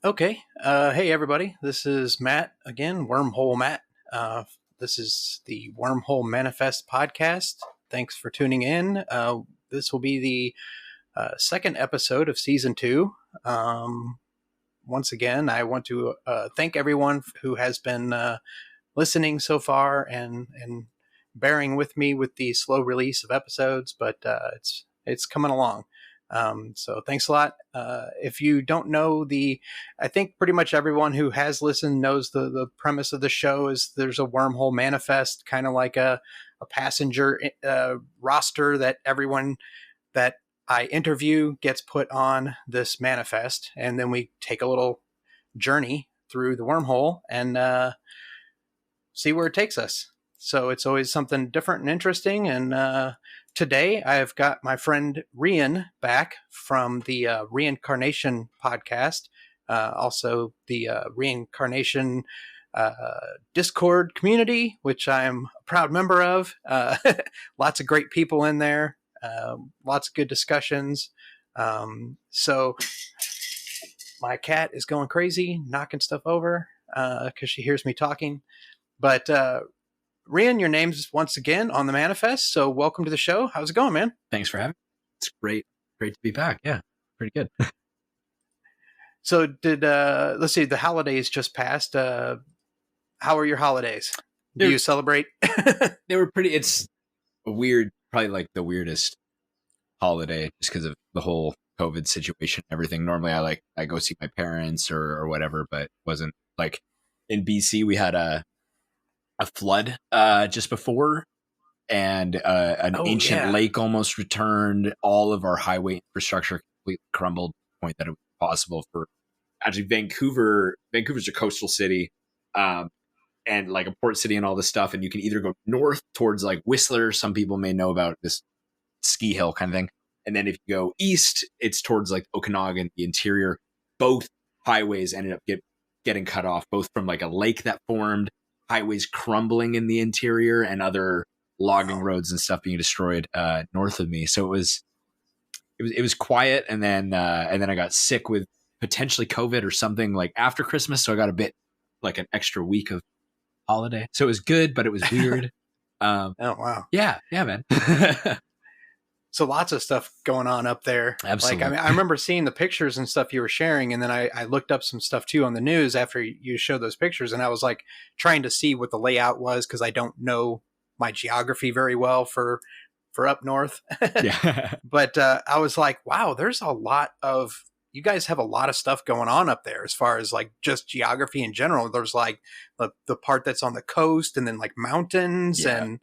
Okay. Hey, everybody. This is Matt again, Wormhole Matt. This is the Wormhole Manifest podcast. Thanks for tuning in. This will be the second episode of season 2. Once again, I want to thank everyone who has been listening so far and bearing with me with the slow release of episodes, but it's coming along. So thanks a lot. If you don't know I think pretty much everyone who has listened knows the premise of the show is there's a wormhole manifest, kind of like a passenger roster that everyone that I interview gets put on this manifest. And then we take a little journey through the wormhole and see where it takes us. So it's always something different and interesting. And today I've got my friend Rian back from the Riancarnation Podcast, also the Riancarnation Discord community, which I'm a proud member of. Lots of great people in there, lots of good discussions. So my cat is going crazy, knocking stuff over because she hears me talking. But Rian, your name's once again on the manifest, so welcome to the show. How's it going, man? Thanks for having me. It's great to be back. Yeah, pretty good. So let's see, the holidays just passed. How are your holidays? Do you celebrate? They were pretty, it's a weird, probably like the weirdest holiday just because of the whole COVID situation and everything. Normally I go see my parents or whatever, but it wasn't like in BC, we had a flood just before, and an ancient lake almost returned. All of our highway infrastructure completely crumbled to the point that it was possible for actually Vancouver's a coastal city, and like a port city and all this stuff, and you can either go north towards like Whistler, some people may know about this ski hill kind of thing, and then if you go east it's towards like Okanagan, the interior. Both highways ended up getting cut off, both from like a lake that formed, highways crumbling in the interior, and other logging roads and stuff being destroyed north of me. So it was quiet, and then I got sick with potentially COVID or something like after Christmas, so I got a bit like an extra week of holiday. So it was good, but it was weird. Oh wow. Yeah, man. So lots of stuff going on up there. Absolutely. Like, I remember seeing the pictures and stuff you were sharing, and then I looked up some stuff too on the news after you showed those pictures, and I was like trying to see what the layout was because I don't know my geography very well for up north. Yeah. But I was like, wow, you guys have a lot of stuff going on up there as far as like just geography in general. There's like the part that's on the coast, and then like mountains and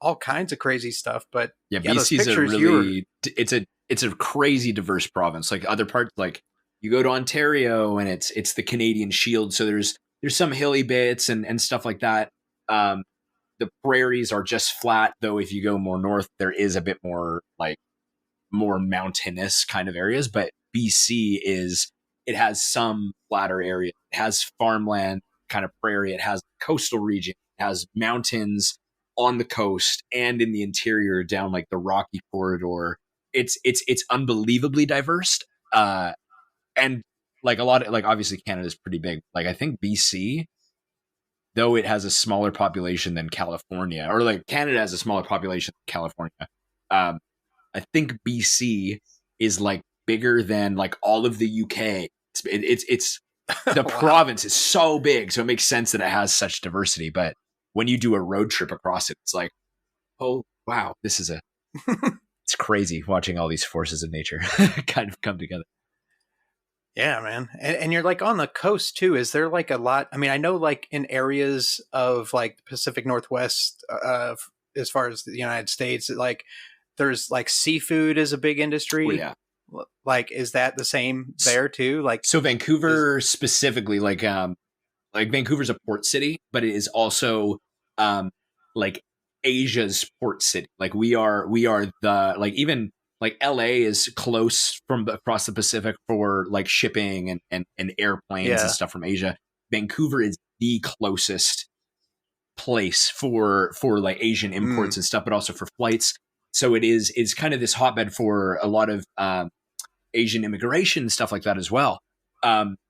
all kinds of crazy stuff. But BC is a really it's a crazy diverse province. Like other parts, like you go to Ontario and it's the Canadian Shield, so there's some hilly bits and stuff like that. The prairies are just flat, though if you go more north there is a bit more like more mountainous kind of areas. But BC it has some flatter area, it has farmland kind of prairie, it has coastal region, it has mountains on the coast and in the interior down like the Rocky Corridor. It's unbelievably diverse. And like a lot of, like obviously Canada's pretty big. Like I think BC, though it has a smaller population than California, or like Canada has a smaller population than California. I think BC is like bigger than like all of the UK. It's the province is so big, so it makes sense that it has such diversity. But when you do a road trip across it, it's like, oh wow, this is it's crazy watching all these forces of nature kind of come together. Yeah, man. And you're like on the coast too. Is there like a lot? I mean, I know like in areas of like the Pacific Northwest, as far as the United States, like there's like seafood is a big industry. Oh, yeah. Like, is that the same there too? Like, so Vancouver specifically, like Vancouver's a port city, but it is also like Asia's port city. Like we are the, like, even like LA is close from across the Pacific for like shipping and airplanes and stuff from Asia. Vancouver is the closest place for like Asian imports and stuff, but also for flights. So it's kind of this hotbed for a lot of Asian immigration and stuff like that as well.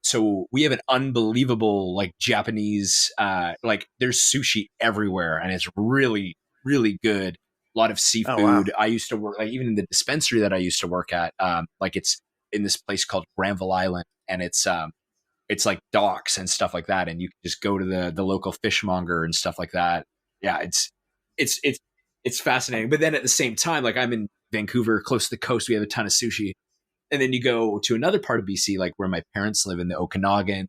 So we have an unbelievable like Japanese, like there's sushi everywhere and it's really, really good. A lot of seafood. Oh, wow. I used to work, like even in the dispensary that I used to work at, like it's in this place called Granville Island, and it's like docks and stuff like that. And you can just go to the local fishmonger and stuff like that. Yeah. It's fascinating. But then at the same time, like I'm in Vancouver, close to the coast, we have a ton of sushi. And then you go to another part of BC, like where my parents live in the Okanagan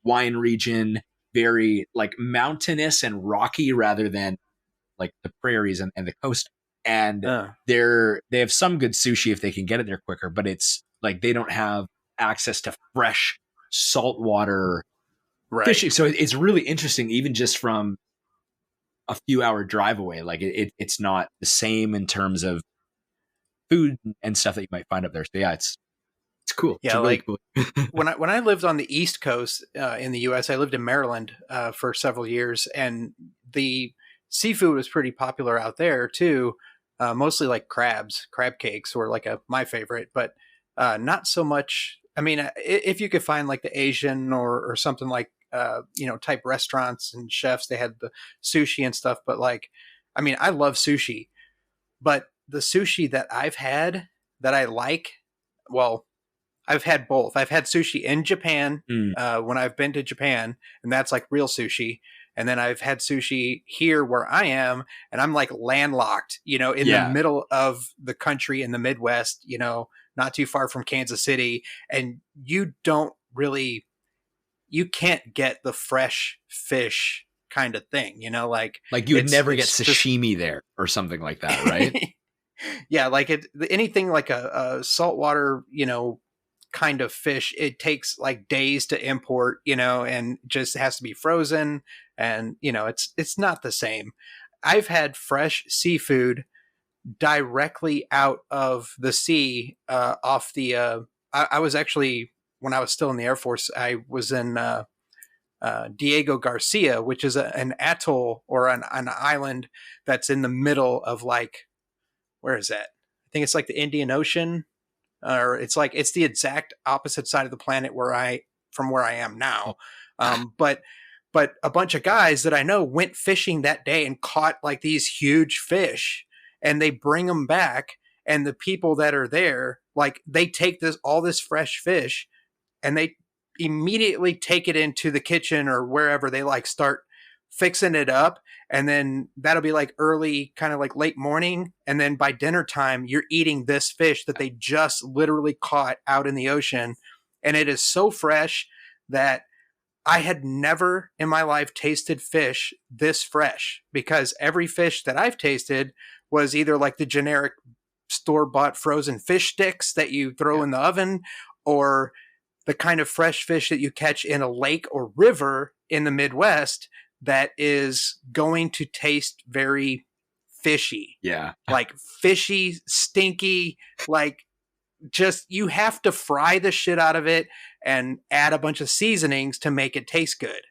wine region, very like mountainous and rocky rather than like the prairies and the coast. And they have some good sushi if they can get it there quicker, but it's like they don't have access to fresh saltwater fishing. So it's really interesting, even just from a few hour drive away. Like it's not the same in terms of food and stuff that you might find up there. So yeah, it's cool. Yeah, it's really like cool. when I lived on the East Coast in the U.S., I lived in Maryland for several years, and the seafood was pretty popular out there too. Mostly like crab cakes were like my favorite, but not so much. I mean, if you could find like the Asian or something like type restaurants and chefs, they had the sushi and stuff. But like, I mean, I love sushi, but the sushi that I've had that I like, well, I've had both. I've had sushi in Japan when I've been to Japan, and that's like real sushi. And then I've had sushi here where I am, and I'm like landlocked, in the middle of the country in the Midwest, not too far from Kansas City. And you can't get the fresh fish kind of thing, like you would never get sashimi there or something like that, right? Yeah, like anything like a saltwater, kind of fish, it takes like days to import, and just has to be frozen, and it's not the same. I've had fresh seafood directly out of the sea, off the I was actually, when I was still in the Air Force, I was in Diego Garcia, which is an atoll or an island that's in the middle of like, where is that? I think it's like the Indian Ocean, or it's the exact opposite side of the planet from where I am now. But a bunch of guys that I know went fishing that day and caught like these huge fish, and they bring them back. And the people that are there, like they take all this fresh fish, and they immediately take it into the kitchen or wherever they like start fixing it up. And then that'll be like early, kind of like late morning. And then by dinner time, you're eating this fish that they just literally caught out in the ocean. And it is so fresh that I had never in my life tasted fish this fresh, because every fish that I've tasted was either like the generic store-bought frozen fish sticks that you throw in the oven, or the kind of fresh fish that you catch in a lake or river in the Midwest that is going to taste very fishy. Yeah. Like fishy, stinky, like just, you have to fry the shit out of it and add a bunch of seasonings to make it taste good.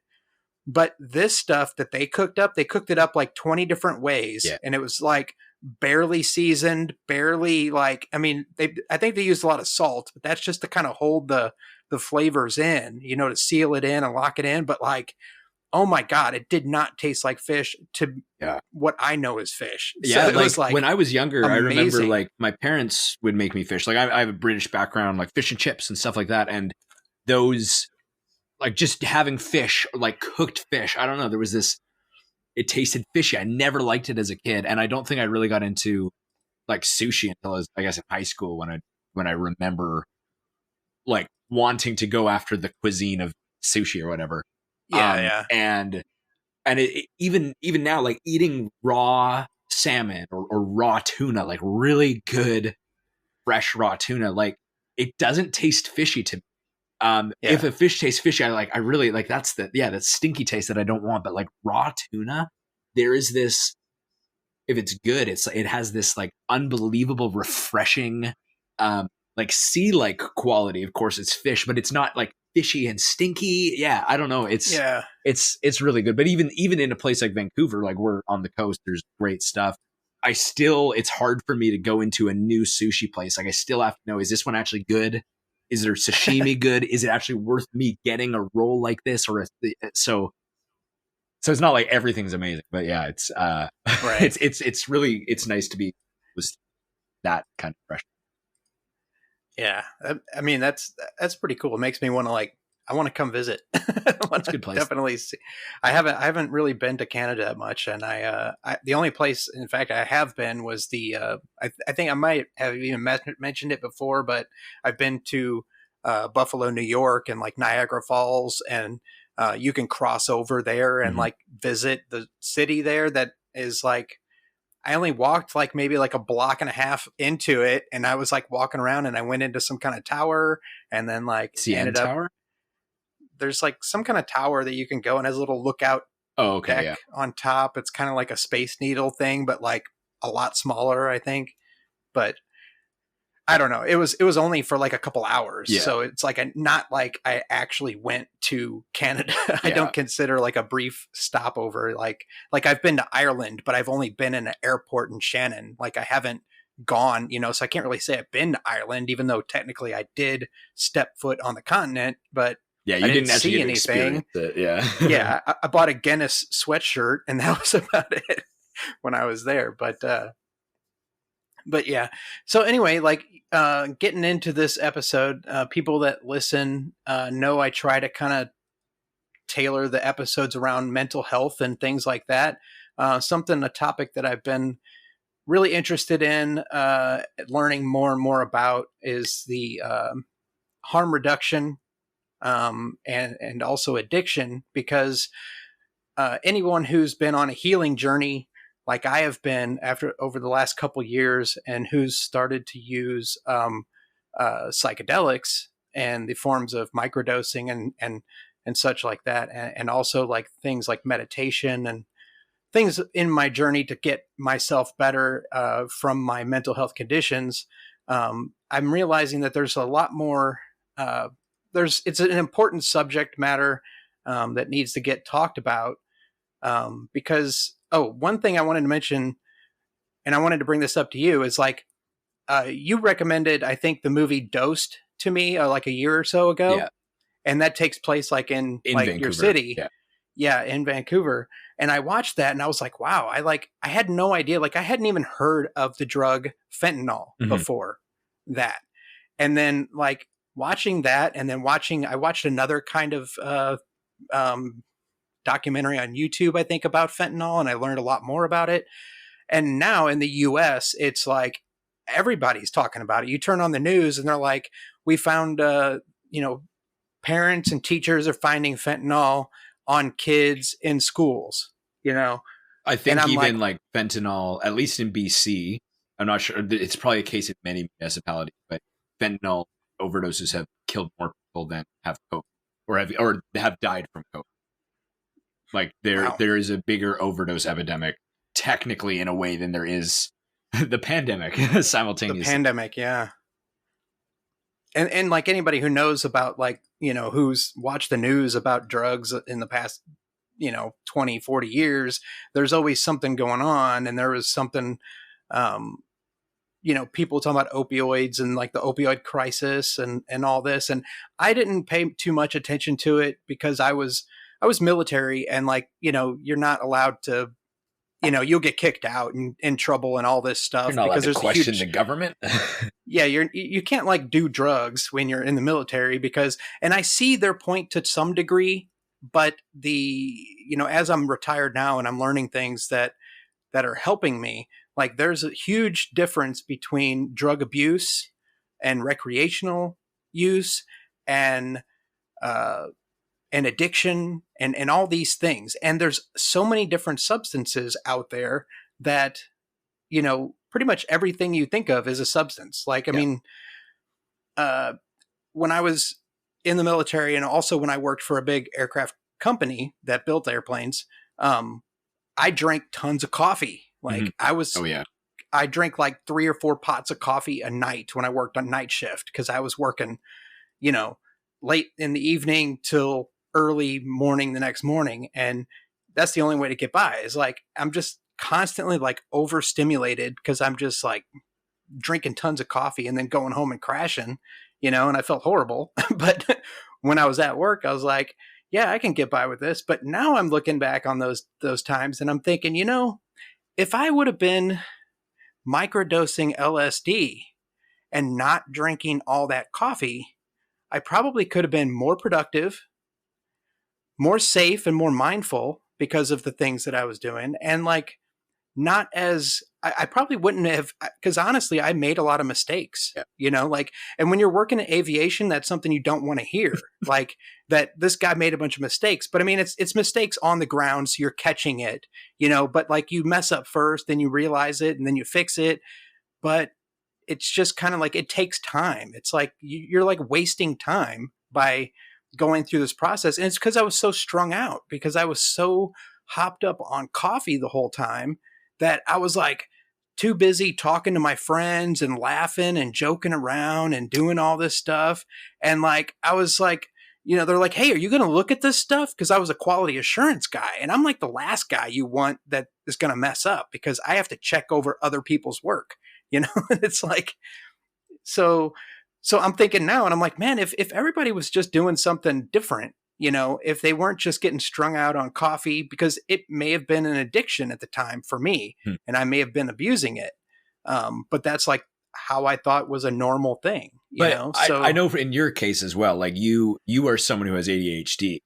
But this stuff that they cooked it up like 20 different ways. Yeah. And it was like barely seasoned, barely like, I mean, I think they used a lot of salt, but that's just to kind of hold the flavors in, to seal it in and lock it in. But like, oh my God, it did not taste like fish to what I know is fish. Yeah, so it was like when I was younger, amazing. I remember like my parents would make me fish. Like I have a British background, like fish and chips and stuff like that. And those, like just having fish, like cooked fish, I don't know, there was this, it tasted fishy. I never liked it as a kid. And I don't think I really got into like sushi until I was, I guess, in high school when I remember like wanting to go after the cuisine of sushi or whatever. Yeah. And even now, like eating raw salmon or raw tuna, like really good fresh raw tuna, like it doesn't taste fishy to me. If Yeah. a fish tastes fishy, I really like that stinky taste that I don't want. But like raw tuna, there is this, if it's good, it has this like unbelievable refreshing, like sea like quality. Of course, it's fish, but it's not like fishy and stinky. Yeah, I don't know. Yeah. It's really good. But even in a place like Vancouver, like we're on the coast, there's great stuff. It's hard for me to go into a new sushi place. Like I still have to know, is this one actually good? Is there sashimi good? Is it actually worth me getting a roll like this? So it's not like everything's amazing, but yeah, it's Right. it's really, it's nice to be with that kind of fresh. Yeah. I mean, that's pretty cool. It makes me want to I want to come visit. I want It's a to good place. definitely see. I haven't really been to Canada that much, and the only place, in fact, I have been was I think I might have even mentioned it before, but I've been to Buffalo, New York, and like Niagara Falls, and you can cross over there and like visit the city there. That is like, I only walked like maybe like a block and a half into it, and I was like walking around, and I went into some kind of tower, and then like CN Tower. There's like some kind of tower that you can go and has a little lookout deck on top. It's kind of like a Space Needle thing, but like a lot smaller, I think. But I don't know. It was only for like a couple hours, so it's like not like I actually went to Canada. I don't consider like a brief stopover. Like I've been to Ireland, but I've only been in an airport in Shannon. Like I haven't gone, so I can't really say I've been to Ireland, even though technically I did step foot on the continent, but yeah, you I didn't actually see anything. It, yeah. Yeah, I bought a Guinness sweatshirt, and that was about it when I was there. But yeah. So anyway, like getting into this episode, people that listen know I try to kind of tailor the episodes around mental health and things like that. A topic that I've been really interested in learning more and more about is the harm reduction and also addiction, because anyone who's been on a healing journey like I have been over the last couple years, and who's started to use psychedelics and the forms of microdosing and such like that, and also like things like meditation and things in my journey to get myself better from my mental health conditions, I'm realizing that there's a lot more. It's an important subject matter that needs to get talked about, because one thing I wanted to mention, and I wanted to bring this up to you, is like you recommended, I think, the movie Dosed to me like a year or so ago, and that takes place like in like Vancouver. your city, in Vancouver. And I watched that, and I was like, wow, I had no idea, like I hadn't even heard of the drug fentanyl before that, and then like watching that, and then I watched another kind of documentary on YouTube, I think, about fentanyl, and I learned a lot more about it. And now in the US, it's like everybody's talking about it. You turn on the news and they're like, we found, parents and teachers are finding fentanyl on kids in schools, I think even like fentanyl, at least in BC, I'm not sure. It's probably a case in many municipalities, but fentanyl overdoses have killed more people than have COVID or have died from COVID. Like there is a bigger overdose epidemic, technically, in a way, than there is the pandemic simultaneously. The pandemic, yeah. And like anybody who knows about, like, who's watched the news about drugs in the past, 20, 40 years, there's always something going on. And there was something, people talking about opioids and like the opioid crisis and all this. And I didn't pay too much attention to it because I was military, and like, you're not allowed to, you'll get kicked out and in trouble and all this stuff. You're not because allowed to question the government. Yeah, you can't like do drugs when you're in the military, because, and I see their point to some degree, but as I'm retired now and I'm learning things, that that are helping me. Like there's a huge difference between drug abuse and recreational use and uh, addiction and all these things. And there's so many different substances out there that, pretty much everything you think of is a substance. Like, I mean, when I was in the military and also when I worked for a big aircraft company that built airplanes, I drank tons of coffee. Like I drank like 3 or 4 pots of coffee a night when I worked on night shift because I was working, late in the evening till early morning the next morning. And that's the only way to get by is like, I'm just constantly like overstimulated because I'm just like drinking tons of coffee and then going home and crashing, and I felt horrible. But when I was at work, I was like, yeah, I can get by with this. But now I'm looking back on those times and I'm thinking, if I would have been microdosing LSD and not drinking all that coffee, I probably could have been more productive, more safe, and more mindful because of the things that I was doing. And like, not as I probably wouldn't have, because honestly, I made a lot of mistakes, like, and when you're working in aviation, that's something you don't want to hear, like that this guy made a bunch of mistakes. But I mean, it's mistakes on the ground, so you're catching it, but like you mess up first, then you realize it, and then you fix it. But it's just kind of like, it takes time. It's like you're like wasting time by going through this process. And it's because I was so strung out, because I was so hopped up on coffee the whole time that I was like too busy talking to my friends and laughing and joking around and doing all this stuff. And like, I was like, they're like, hey, are you going to look at this stuff? Because I was a quality assurance guy. And I'm like the last guy you want that is going to mess up, because I have to check over other people's work, It's like, so I'm thinking now, and I'm like, man, if everybody was just doing something different, if they weren't just getting strung out on coffee, because it may have been an addiction at the time for me, and I may have been abusing it. But that's like how I thought was a normal thing, So I know in your case as well, like you are someone who has ADHD,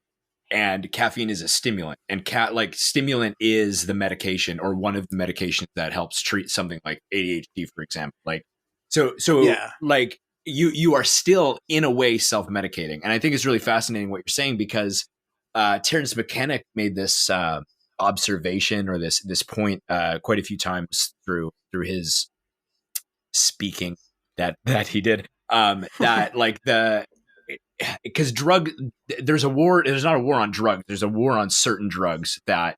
and caffeine is a stimulant, and stimulant is the medication or one of the medications that helps treat something like ADHD, for example. Like, so yeah. like, you are still in a way self-medicating. And I think it's really fascinating what you're saying, because Terrence McKenna made this observation or this point quite a few times through his speaking that he did, that like because there's not a war on drugs, there's a war on certain drugs that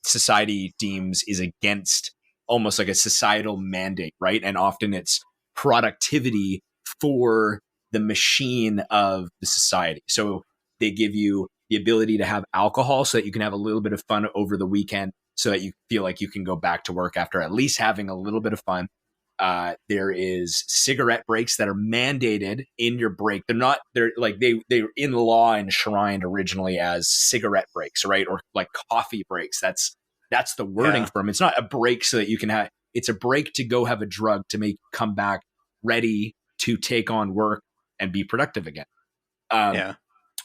society deems is against, almost like a societal mandate, right? And often it's productivity for the machine of the society. So they give you the ability to have alcohol so that you can have a little bit of fun over the weekend, so that you feel like you can go back to work after at least having a little bit of fun. There is cigarette breaks that are mandated in your break. They're in the law enshrined originally as cigarette breaks, right? Or like coffee breaks. That's the wording for them. It's not a break so that you can it's a break to go have a drug to make you come back ready to take on work and be productive again.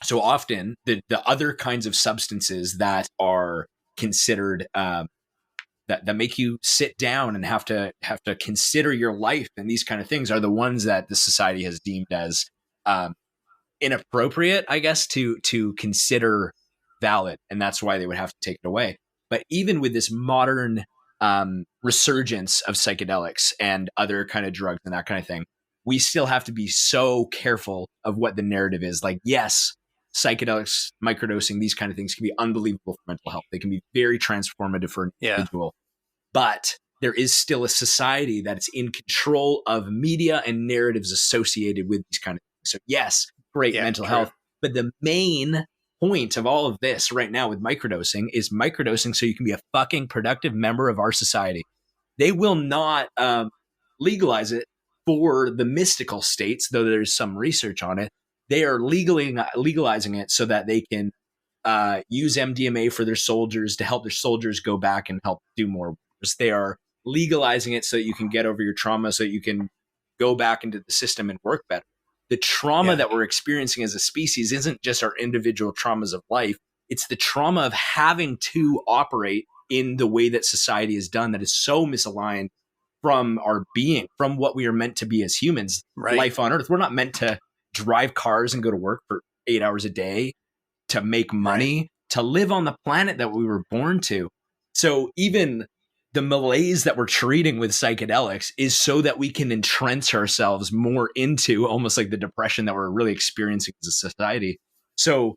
So often the other kinds of substances that are considered that make you sit down and have to consider your life and these kind of things are the ones that the society has deemed as inappropriate, I guess, to consider valid, and that's why they would have to take it away. But even with this modern resurgence of psychedelics and other kind of drugs and that kind of thing, we still have to be so careful of what the narrative is. Like, yes, psychedelics, microdosing, these kind of things can be unbelievable for mental health. They can be very transformative for an individual. But there is still a society that's in control of media and narratives associated with these kind of things. So yes, great mental health. But the main point of all of this right now with microdosing is microdosing so you can be a fucking productive member of our society. They will not legalize it for the mystical states, though there's some research on it. They are legalizing it so that they can use MDMA for their soldiers to help their soldiers go back and help do more wars. They are legalizing it so that you can get over your trauma, so that you can go back into the system and work better. The trauma that we're experiencing as a species isn't just our individual traumas of life. It's the trauma of having to operate in the way that society is done that is so misaligned from our being, from what we are meant to be as humans, Right. life on earth. We're not meant to drive cars and go to work for 8 hours a day to make money, to live on the planet that we were born to. So even the malaise that we're treating with psychedelics is so that we can entrench ourselves more into almost like the depression that we're really experiencing as a society. So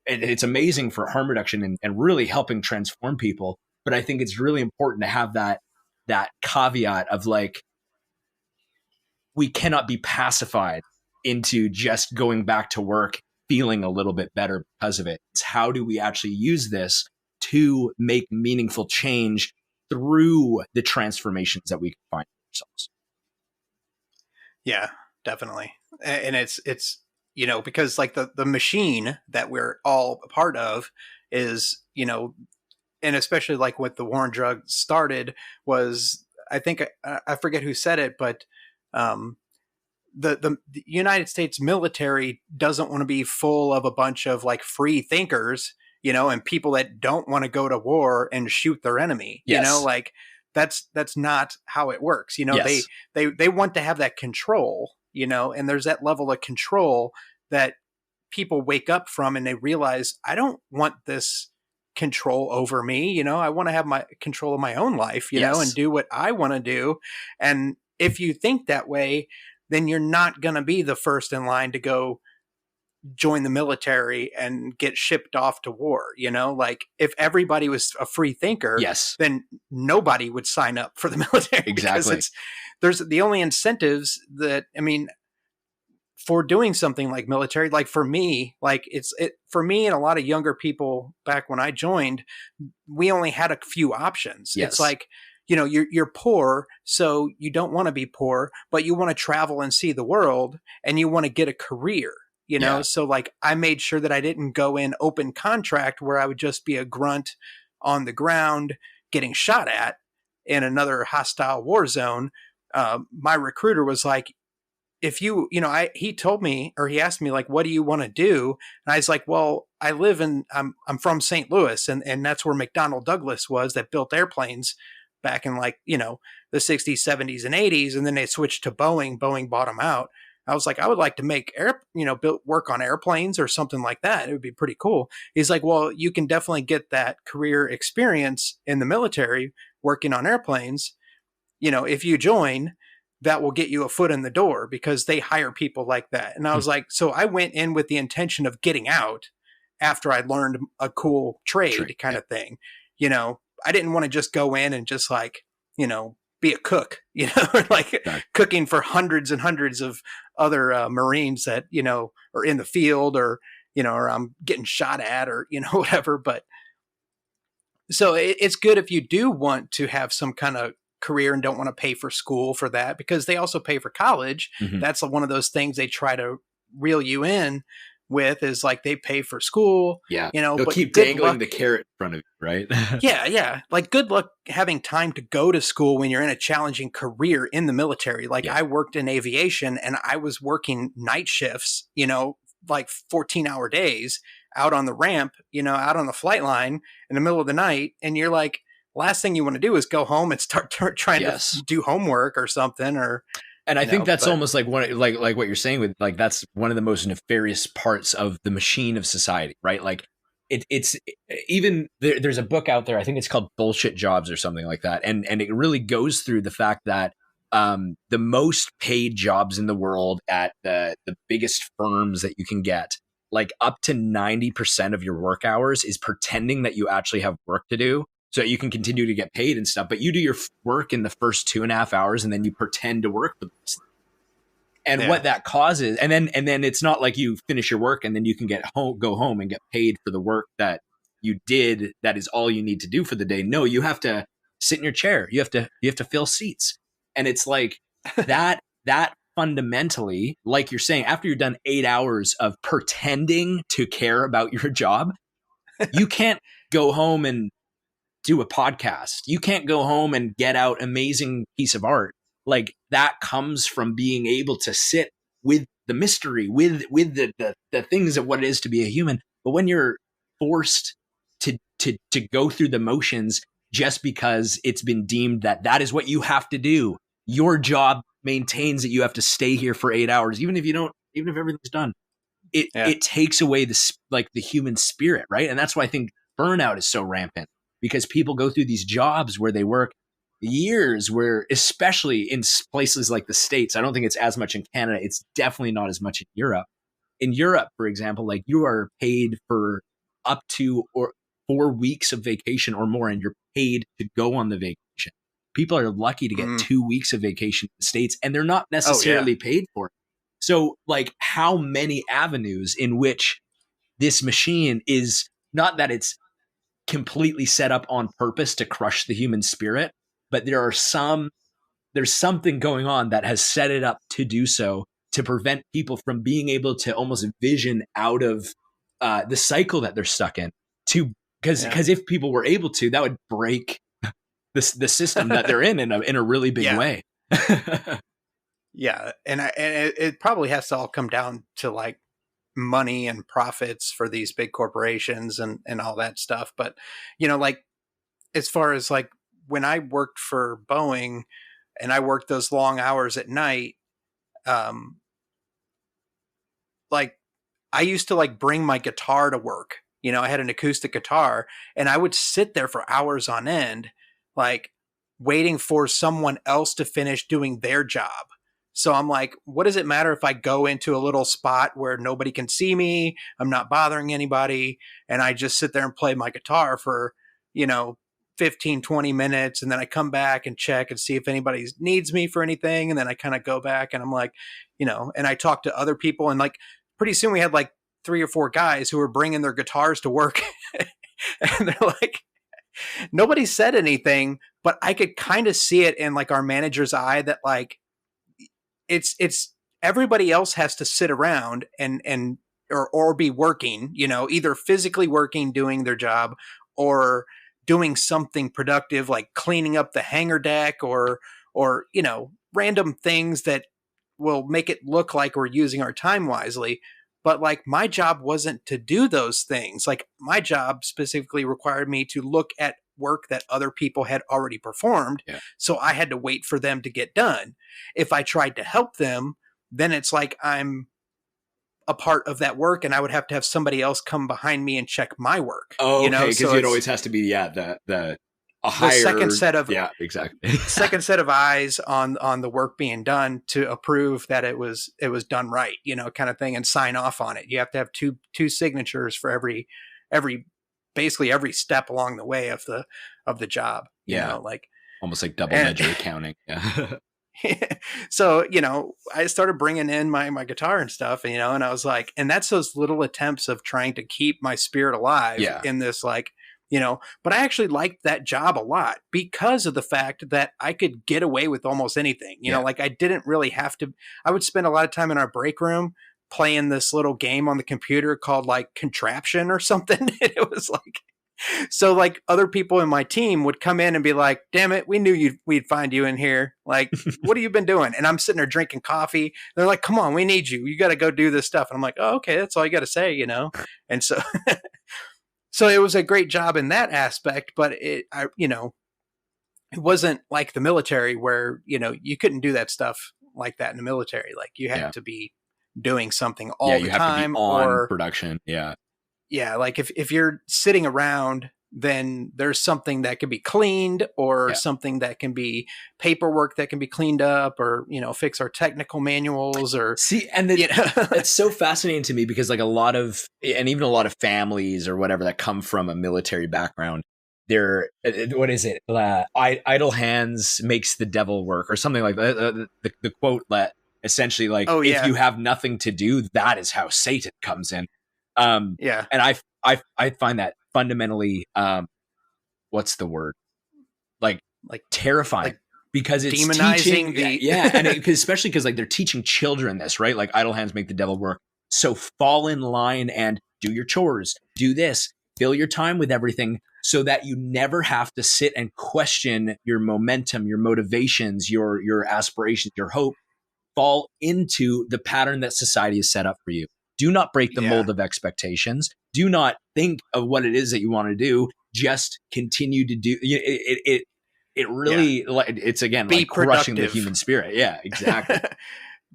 it's amazing for harm reduction and really helping transform people. But I think it's really important to have that caveat of like, we cannot be pacified into just going back to work feeling a little bit better because of it. It's how do we actually use this to make meaningful change through the transformations that we can find ourselves. Yeah, definitely. And it's, you know, because like the machine that we're all a part of is, you know, and especially like what the war on drugs started was, I think, I forget who said it, but the United States military doesn't want to be full of a bunch of like free thinkers, you know, and people that don't want to go to war and shoot their enemy. Yes. You know, like that's not how it works. You know, Yes. they want to have that control, you know, and there's that level of control that people wake up from and they realize, I don't want this control over me. You know, I want to have my control of my own life, you know, and do what I want to do. And if you think that way, then you're not going to be the first in line to go join the military and get shipped off to war. You know, like if everybody was a free thinker, then nobody would sign up for the military. Exactly. Because there's the only incentives that, I mean, for doing something like military, like for me, like for me and a lot of younger people back when I joined, we only had a few options. Yes. It's like, you know, you're poor, so you don't want to be poor, but you want to travel and see the world and you want to get a career, you know? Yeah. So like I made sure that I didn't go in open contract where I would just be a grunt on the ground getting shot at in another hostile war zone. My recruiter was like, if you know, he told me, or he asked me like, what do you want to do? And I was like, well, I'm from St. Louis and that's where McDonnell Douglas was that built airplanes back in like, you know, the 60s, 70s and 80s. And then they switched to Boeing. Boeing bought them out. I was like, I would like to make work on airplanes or something like that. It would be pretty cool. He's like, well, you can definitely get that career experience in the military working on airplanes. You know, if you join, that will get you a foot in the door because they hire people like that. And I was like, so I went in with the intention of getting out after I learned a cool trade kind of thing. You know, I didn't want to just go in and just like, you know, be a cook, you know, like cooking for hundreds and hundreds of other Marines that, you know, are in the field or, you know, or I'm getting shot at or, you know, whatever. But so it's good if you do want to have some kind of career and don't want to pay for school for that, because they also pay for college. Mm-hmm. That's one of those things they try to reel you in with, is like they pay for school. Yeah. You know, they'll keep dangling the carrot in front of you, right? Yeah. Like good luck having time to go to school when you're in a challenging career in the military. Like I worked in aviation and I was working night shifts, you know, like 14-hour days out on the ramp, you know, out on the flight line in the middle of the night. And you're like, last thing you want to do is go home and start trying to do homework or something. And I think that's almost like like what you're saying with like, that's one of the most nefarious parts of the machine of society, right? Like it's even there's a book out there, I think it's called Bullshit Jobs or something like that. And it really goes through the fact that the most paid jobs in the world at the biggest firms that you can get, like up to 90% of your work hours is pretending that you actually have work to do, so you can continue to get paid and stuff. But you do your work in the first 2.5 hours and then you pretend to work for this. And what that causes, and then it's not like you finish your work and then you can go home and get paid for the work that you did. That is all you need to do for the day. No, you have to sit in your chair. You have to fill seats. And it's like that fundamentally, like you're saying, after you're done 8 hours of pretending to care about your job, you can't go home and do a podcast. You can't go home and get out amazing piece of art. Like that comes from being able to sit with the mystery, with the things of what it is to be a human. But when you're forced to go through the motions just because it's been deemed that is what you have to do. Your job maintains that you have to stay here for 8 hours, even if everything's done. It takes away the human spirit, right? And that's why I think burnout is so rampant, because people go through these jobs where they work years, where especially in places like the States, I don't think it's as much in Canada. It's definitely not as much in Europe. In Europe, for example, like you are paid for up to or 4 weeks of vacation or more, and you're paid to go on the vacation. People are lucky to get 2 weeks of vacation in the States, and they're not necessarily paid for it. So like, how many avenues in which this machine is, not that it's completely set up on purpose to crush the human spirit, but there's something going on that has set it up to do so, to prevent people from being able to almost vision out of the cycle that they're stuck in. Because if people were able to, that would break the system that they're in a really big way. Yeah, and it probably has to all come down to like money and profits for these big corporations and all that stuff. But like, as far as like when I worked for Boeing and I worked those long hours at night, like I used to like bring my guitar to work. I had an acoustic guitar, and I would sit there for hours on end, like waiting for someone else to finish doing their job. So I'm like, what does it matter if I go into a little spot where nobody can see me? I'm not bothering anybody. And I just sit there and play my guitar for, 15, 20 minutes. And then I come back and check and see if anybody needs me for anything. And then I kind of go back and I'm like, and I talk to other people, and like pretty soon we had like 3 or 4 guys who were bringing their guitars to work. And they're like, nobody said anything, but I could kind of see it in like our manager's eye that like, it's everybody else has to sit around or be working, either physically working, doing their job, or doing something productive, like cleaning up the hangar deck or random things that will make it look like we're using our time wisely. But like, my job wasn't to do those things. Like, my job specifically required me to look at work that other people had already performed. Yeah. So I had to wait for them to get done. If I tried to help them, then it's like I'm a part of that work, and I would have to have somebody else come behind me and check my work. Oh, okay, because it always has to be the higher, second set of exactly second set of eyes on the work being done to approve that it was done right, kind of thing, and sign off on it. You have to have two signatures for every basically every step along the way of the job. Like almost like double ledger accounting. Yeah. So, I started bringing in my guitar and stuff, and I was like, and that's those little attempts of trying to keep my spirit alive in this, like, but I actually liked that job a lot because of the fact that I could get away with almost anything, like I didn't really have to. I would spend a lot of time in our break room playing this little game on the computer called like Contraption or something. It was like, so like other people in my team would come in and be like, damn it, we knew we'd find you in here. Like, what have you been doing? And I'm sitting there drinking coffee. They're like, come on, we need you. You got to go do this stuff. And I'm like, oh, okay, that's all you got to say, And so, so it was a great job in that aspect, but it wasn't like the military where, you couldn't do that stuff like that in the military. Like, you had to be doing something all the time, to be on production. Yeah. Yeah, like if you're sitting around, then there's something that can be cleaned, or something that can be paperwork that can be cleaned up, or fix our technical manuals, or see. And it's so fascinating to me because like a lot of families or whatever that come from a military background, they're what is it? Idle hands makes the devil work, or something like that. The quote that essentially like, if you have nothing to do, that is how Satan comes in. And I find that fundamentally, what's the word? Like terrifying, like, because it's demonizing teaching, and especially because like they're teaching children this, right? Like, idle hands make the devil work. So fall in line and do your chores, do this, fill your time with everything, so that you never have to sit and question your momentum, your motivations, your aspirations, your hope. Fall into the pattern that society has set up for you. Do not break the mold of expectations. Do not think of what it is that you want to do. just continue to do it really, like, it's again Be like crushing the productive. human spirit. Yeah, exactly.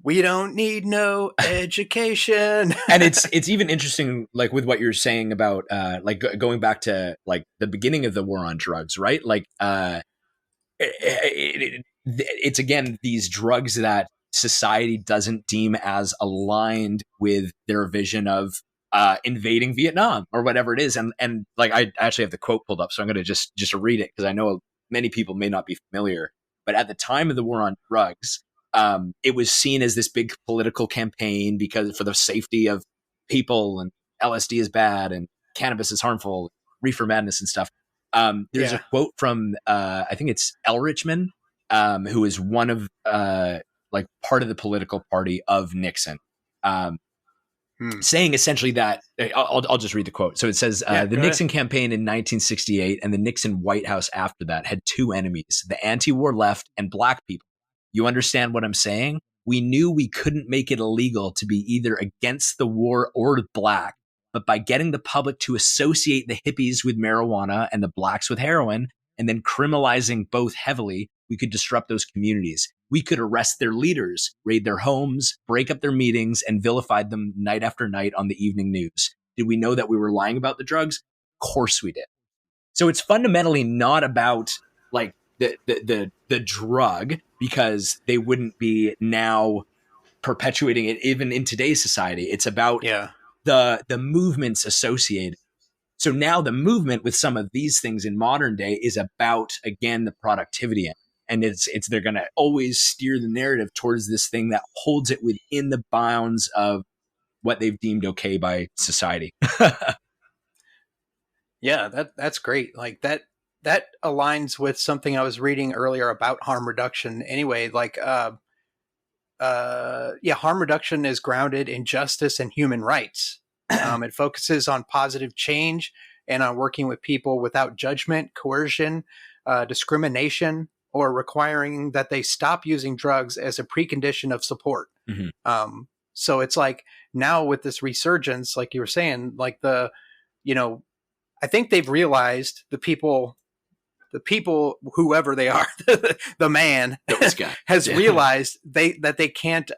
We don't need no education. And it's even interesting, like with what you're saying about like going back to like the beginning of the war on drugs, right? Like it's again these drugs that society doesn't deem as aligned with their vision of invading Vietnam or whatever it is. And like I actually have the quote pulled up, so I'm going to just read it because I know many people may not be familiar. But at the time of the war on drugs, it was seen as this big political campaign because for the safety of people, and LSD is bad and cannabis is harmful, reefer madness and stuff. There's a quote from I think it's Elrichman, who is one of like part of the political party of Nixon, saying essentially that I'll just read the quote. So it says the Nixon campaign in 1968 and the Nixon White House after that had two enemies: the anti-war left and black people. You understand what I'm saying? We knew we couldn't make it illegal to be either against the war or black. But by getting the public to associate the hippies with marijuana and the blacks with heroin, and then criminalizing both heavily, we could disrupt those communities. We could arrest their leaders, raid their homes, break up their meetings, and vilify them night after night on the evening news. Did we know that we were lying about the drugs? Of course we did. So it's fundamentally not about like the drug, because they wouldn't be now perpetuating it even in today's society. It's about the movements associated. So now the movement with some of these things in modern day is about, again, the productivity end. And it's they're going to always steer the narrative towards this thing that holds it within the bounds of what they've deemed okay by society. Yeah, that's great. Like that aligns with something I was reading earlier about harm reduction. Anyway, like harm reduction is grounded in justice and human rights. It focuses on positive change and on working with people without judgment, coercion, discrimination, or requiring that they stop using drugs as a precondition of support. Mm-hmm. So it's like now with this resurgence, like you were saying, like I think they've realized the people, whoever they are, the man has realized that they can't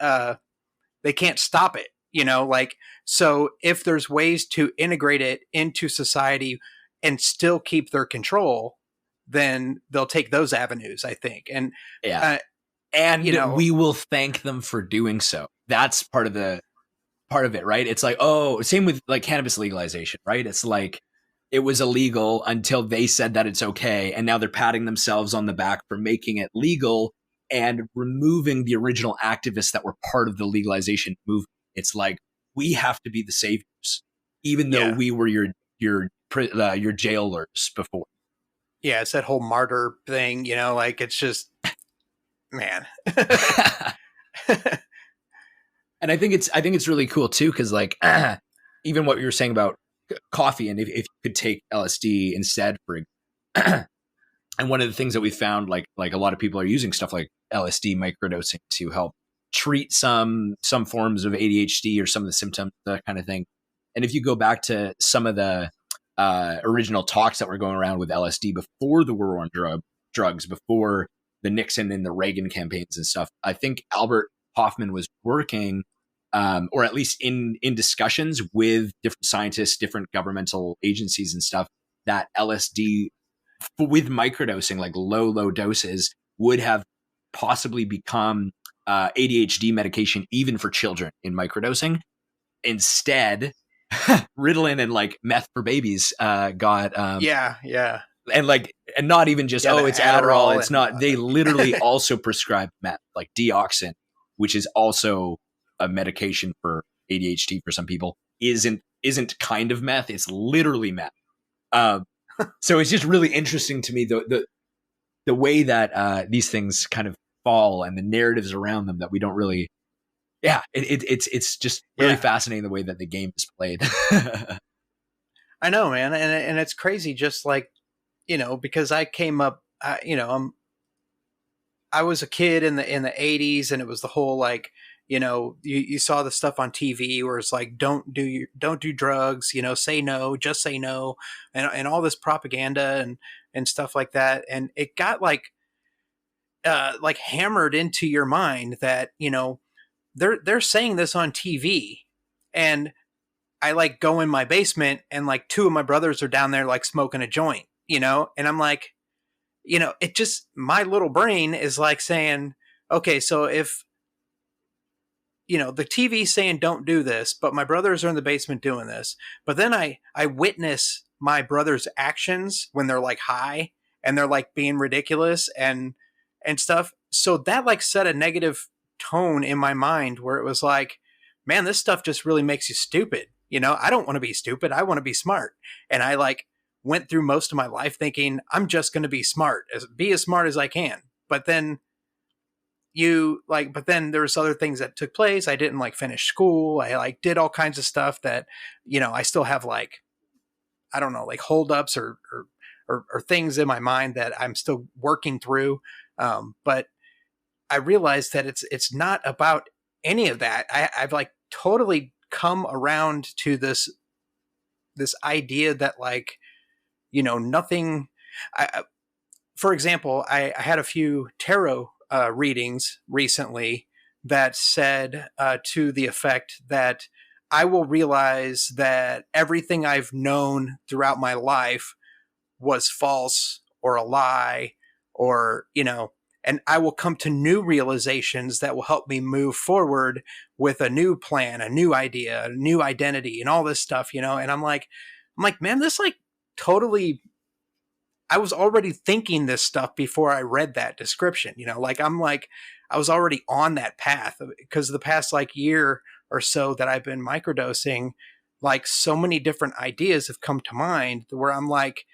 stop it. Like, so if there's ways to integrate it into society and still keep their control, then they'll take those avenues, I think. And we will thank them for doing so. That's part of it, right? It's like, same with like cannabis legalization, right? It's like it was illegal until they said that it's okay, and now they're patting themselves on the back for making it legal and removing the original activists that were part of the legalization movement. It's like, we have to be the saviors, even though we were your jailers before. Yeah, it's that whole martyr thing, like it's just, man. And I think it's really cool too, because like even what you were saying about coffee, and if you could take LSD instead, and one of the things that we found, like a lot of people are using stuff like LSD microdosing to help treat some forms of ADHD or some of the symptoms, that kind of thing. And if you go back to some of the original talks that were going around with LSD before the war on drugs, before the Nixon and the Reagan campaigns and stuff, I think Albert Hoffman was working, or at least in discussions with different scientists, different governmental agencies and stuff, that LSD with microdosing, like low doses, would have possibly become ADHD medication even for children in microdosing. Instead, Ritalin and like meth for babies got and not even just it's Adderall, it's not. They literally also prescribed meth, like Deoxin, which is also a medication for ADHD for some people. Isn't kind of meth, it's literally meth. So it's just really interesting to me the way that these things kind of fall and the narratives around them that we don't really. Yeah, it's just really fascinating the way that the game is played. I know, man, and it's crazy. Just like, because I came up, I was a kid in the 80s, and it was the whole like, you saw the stuff on TV where it's like, don't do drugs, say no, just say no, and all this propaganda and stuff like that. And it got like hammered into your mind that, they're saying this on TV. And I like go in my basement and like two of my brothers are down there like smoking a joint, and I'm like, it just, my little brain is like saying, okay, so if, the TV saying don't do this, but my brothers are in the basement doing this, but then I witness my brother's actions when they're like high and they're like being ridiculous and stuff. So that like set a negative tone in my mind where it was like, man, this stuff just really makes you stupid. I don't want to be stupid. I want to be smart. And I like went through most of my life thinking I'm just going to be be as smart as I can. But then but then there's other things that took place. I didn't like finish school. I like did all kinds of stuff that, I still have like, I don't know, like holdups or things in my mind that I'm still working through. But I realized that it's not about any of that. I've like totally come around to this idea that like, nothing. For example, I had a few tarot readings recently that said to the effect that I will realize that everything I've known throughout my life was false or a lie, or, and I will come to new realizations that will help me move forward with a new plan, a new idea, a new identity, and all this stuff, and I'm like, man, this like totally, I was already thinking this stuff before I read that description, like I was already on that path because the past like year or so that I've been microdosing, like so many different ideas have come to mind where I'm like,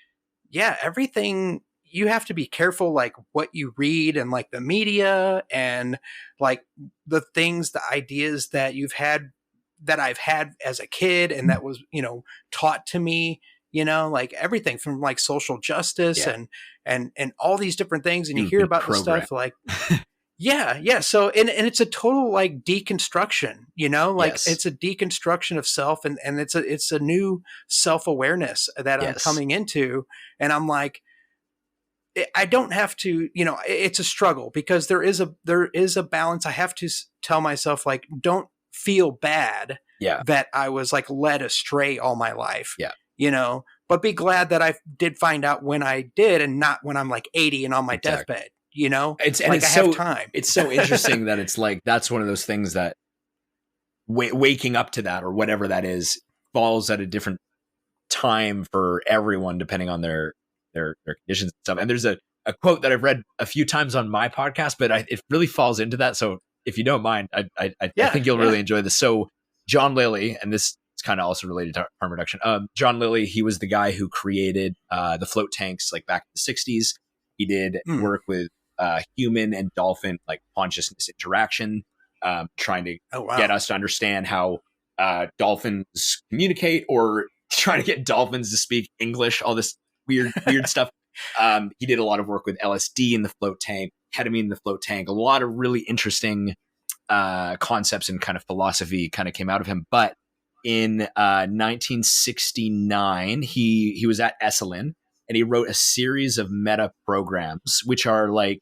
yeah, everything, you have to be careful, like what you read and like the media and like the things, the ideas that I've had as a kid and that was, taught to me, like everything from like social justice and all these different things. And you hear about the stuff like, yeah. So, and it's a total like deconstruction, like it's a deconstruction of self and it's a new self-awareness that I'm coming into. And I'm like, I don't have to, it's a struggle because there is a balance. I have to tell myself like, don't feel bad that I was like led astray all my life, but be glad that I did find out when I did and not when I'm like 80 and on my deathbed, it's like it's I have so time. It's so interesting that it's like, that's one of those things that waking up to that or whatever that is falls at a different time for everyone, depending on their conditions and stuff. And there's a quote that I've read a few times on my podcast, but it really falls into that. So if you don't mind, I think you'll really enjoy this. So John Lilly, and this is kind of also related to harm reduction. John Lilly, he was the guy who created the float tanks like back in the 60s. He did work with human and dolphin like consciousness interaction, trying to get us to understand how dolphins communicate, or trying to get dolphins to speak English, all this weird stuff. He did a lot of work with LSD in the float tank, ketamine in the float tank. A lot of really interesting concepts and kind of philosophy kind of came out of him. But in 1969, he was at Esalen and he wrote a series of meta programs, which are like,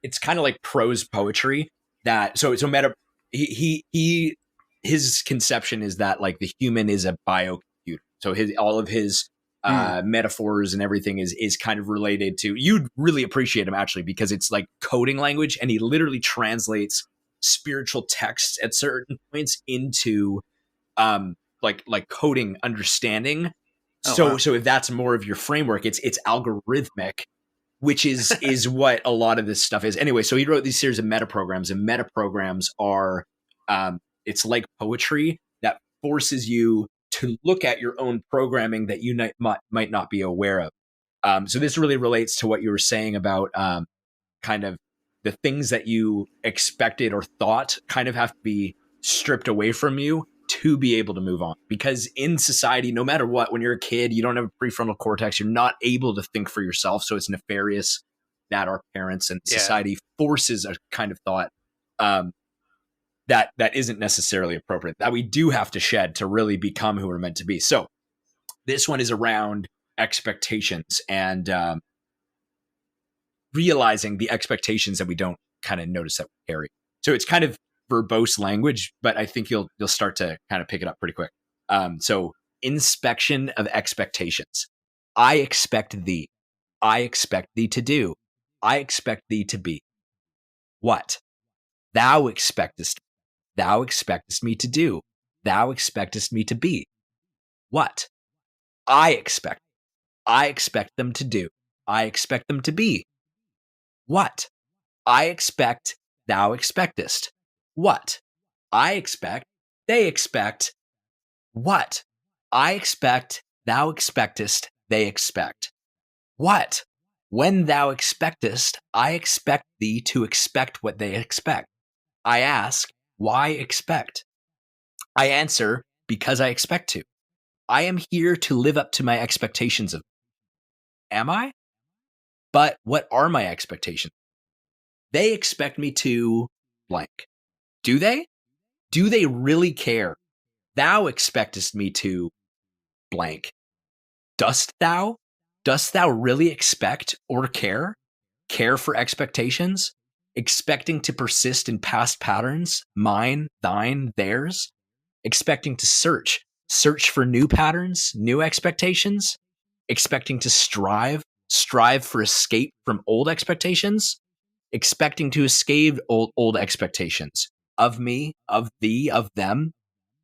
it's kind of like prose poetry that, so meta, his conception is that like the human is a biocomputer. So all of his metaphors and everything is kind of related to, you'd really appreciate him actually, because it's like coding language, and he literally translates spiritual texts at certain points into like coding understanding. So if that's more of your framework, it's algorithmic, which is what a lot of this stuff is. Anyway, so he wrote these series of meta programs, and meta programs are it's like poetry that forces you to look at your own programming that you might not be aware of. So this really relates to what you were saying about kind of the things that you expected or thought kind of have to be stripped away from you to be able to move on. Because in society, no matter what, when you're a kid, you don't have a prefrontal cortex, you're not able to think for yourself. So it's nefarious that our parents and society forces a kind of thought that isn't necessarily appropriate, that we do have to shed to really become who we're meant to be. So this one is around expectations and realizing the expectations that we don't kind of notice that we carry. So it's kind of verbose language, but I think you'll start to kind of pick it up pretty quick. So inspection of expectations. I expect thee. I expect thee to do. I expect thee to be. What? Thou expectest. Thou expectest me to do. Thou expectest me to be. What? I expect. I expect them to do. I expect them to be. What? I expect. Thou expectest. What? I expect. They expect. What? I expect. Thou expectest. They expect. What? When thou expectest, I expect thee to expect what they expect. I ask, why expect? I answer, because I expect to. I am here to live up to my expectations of. Am I? But what are my expectations? They expect me to blank. Do they? Do they really care? Thou expectest me to blank. Dost thou? Dost thou really expect or care? Care for expectations? Expecting to persist in past patterns? Mine, thine, theirs? Expecting to search for new patterns, new expectations? Expecting to strive for escape from old expectations? Expecting to escape old expectations of me, of thee, of them?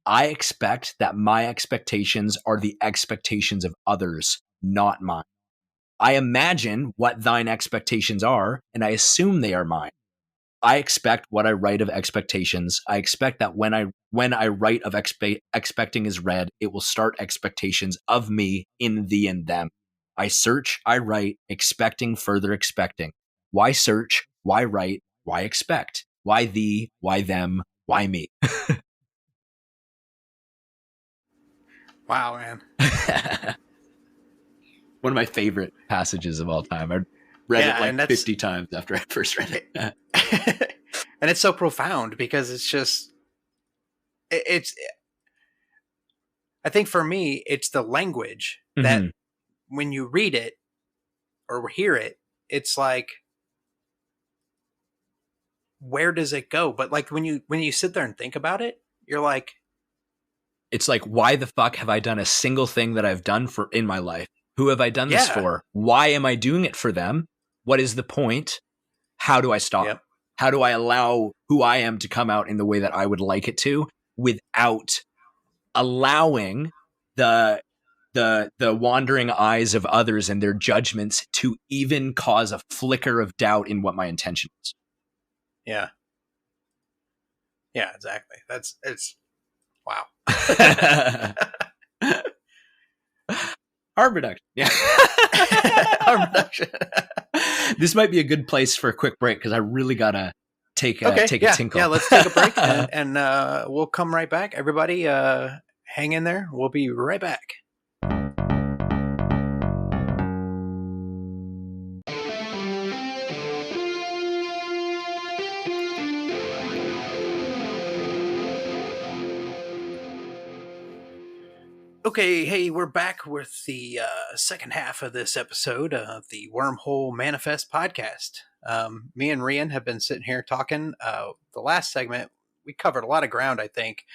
I expect that my expectations are the expectations of others, not mine. I imagine what thine expectations are, and I assume they are mine. I expect what I write of expectations. I expect that when I write of expecting is read, it will start expectations of me in thee and them. I search, I write, expecting, further expecting. Why search? Why write? Why expect? Why thee? Why them? Why me? Wow, man. One of my favorite passages of all time. I read it like 50 times after I first read it. And it's so profound because it's just, it's, I think for me, it's the language that when you read it or hear it, it's like, where does it go? But like when you sit there and think about it, you're like, it's like, why the fuck have I done a single thing that I've done in my life? Who have I done this for? Why am I doing it for them? What is the point? How do I stop? Yep. How do I allow who I am to come out in the way that I would like it to, without allowing the wandering eyes of others and their judgments to even cause a flicker of doubt in what my intention is? Yeah. Yeah, exactly. It's wow. Harm reduction. Yeah. Harm reduction. This might be a good place for a quick break because I really gotta take a tinkle. Yeah, let's take a break and we'll come right back. Everybody, hang in there. We'll be right back. Okay, hey, we're back with the second half of this episode of the Wormhole Manifest podcast. Me and Rian have been sitting here talking. The last segment, we covered a lot of ground, I think.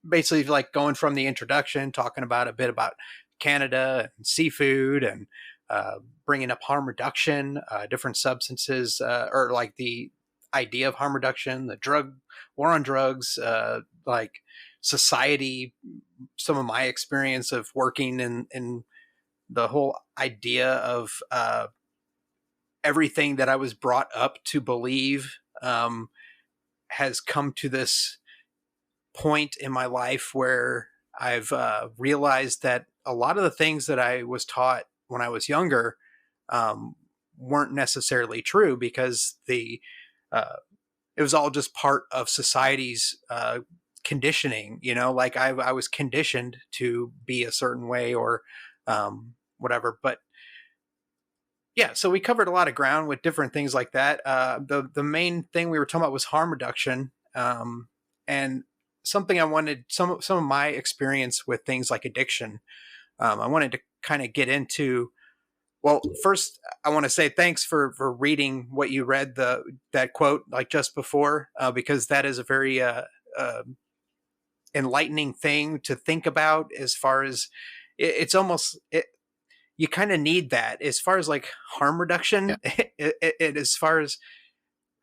Basically, like going from the introduction, talking about a bit about Canada and seafood and bringing up harm reduction, different substances, or like the idea of harm reduction, the war on drugs, like society, some of my experience of working in the whole idea of everything that I was brought up to believe has come to this point in my life where I've realized that a lot of the things that I was taught when I was younger weren't necessarily true because it was all just part of society's conditioning, like I was conditioned to be a certain way or whatever. But Yeah, so we covered a lot of ground with different things like that. The main thing we were talking about was harm reduction, and something I wanted some of my experience with things like addiction. I wanted to kind of get into. Well, first, I want to say thanks for reading what you read that quote like just before, because that is a very enlightening thing to think about. As far as it's almost you kind of need that as far as like harm Yeah. reduction. As far as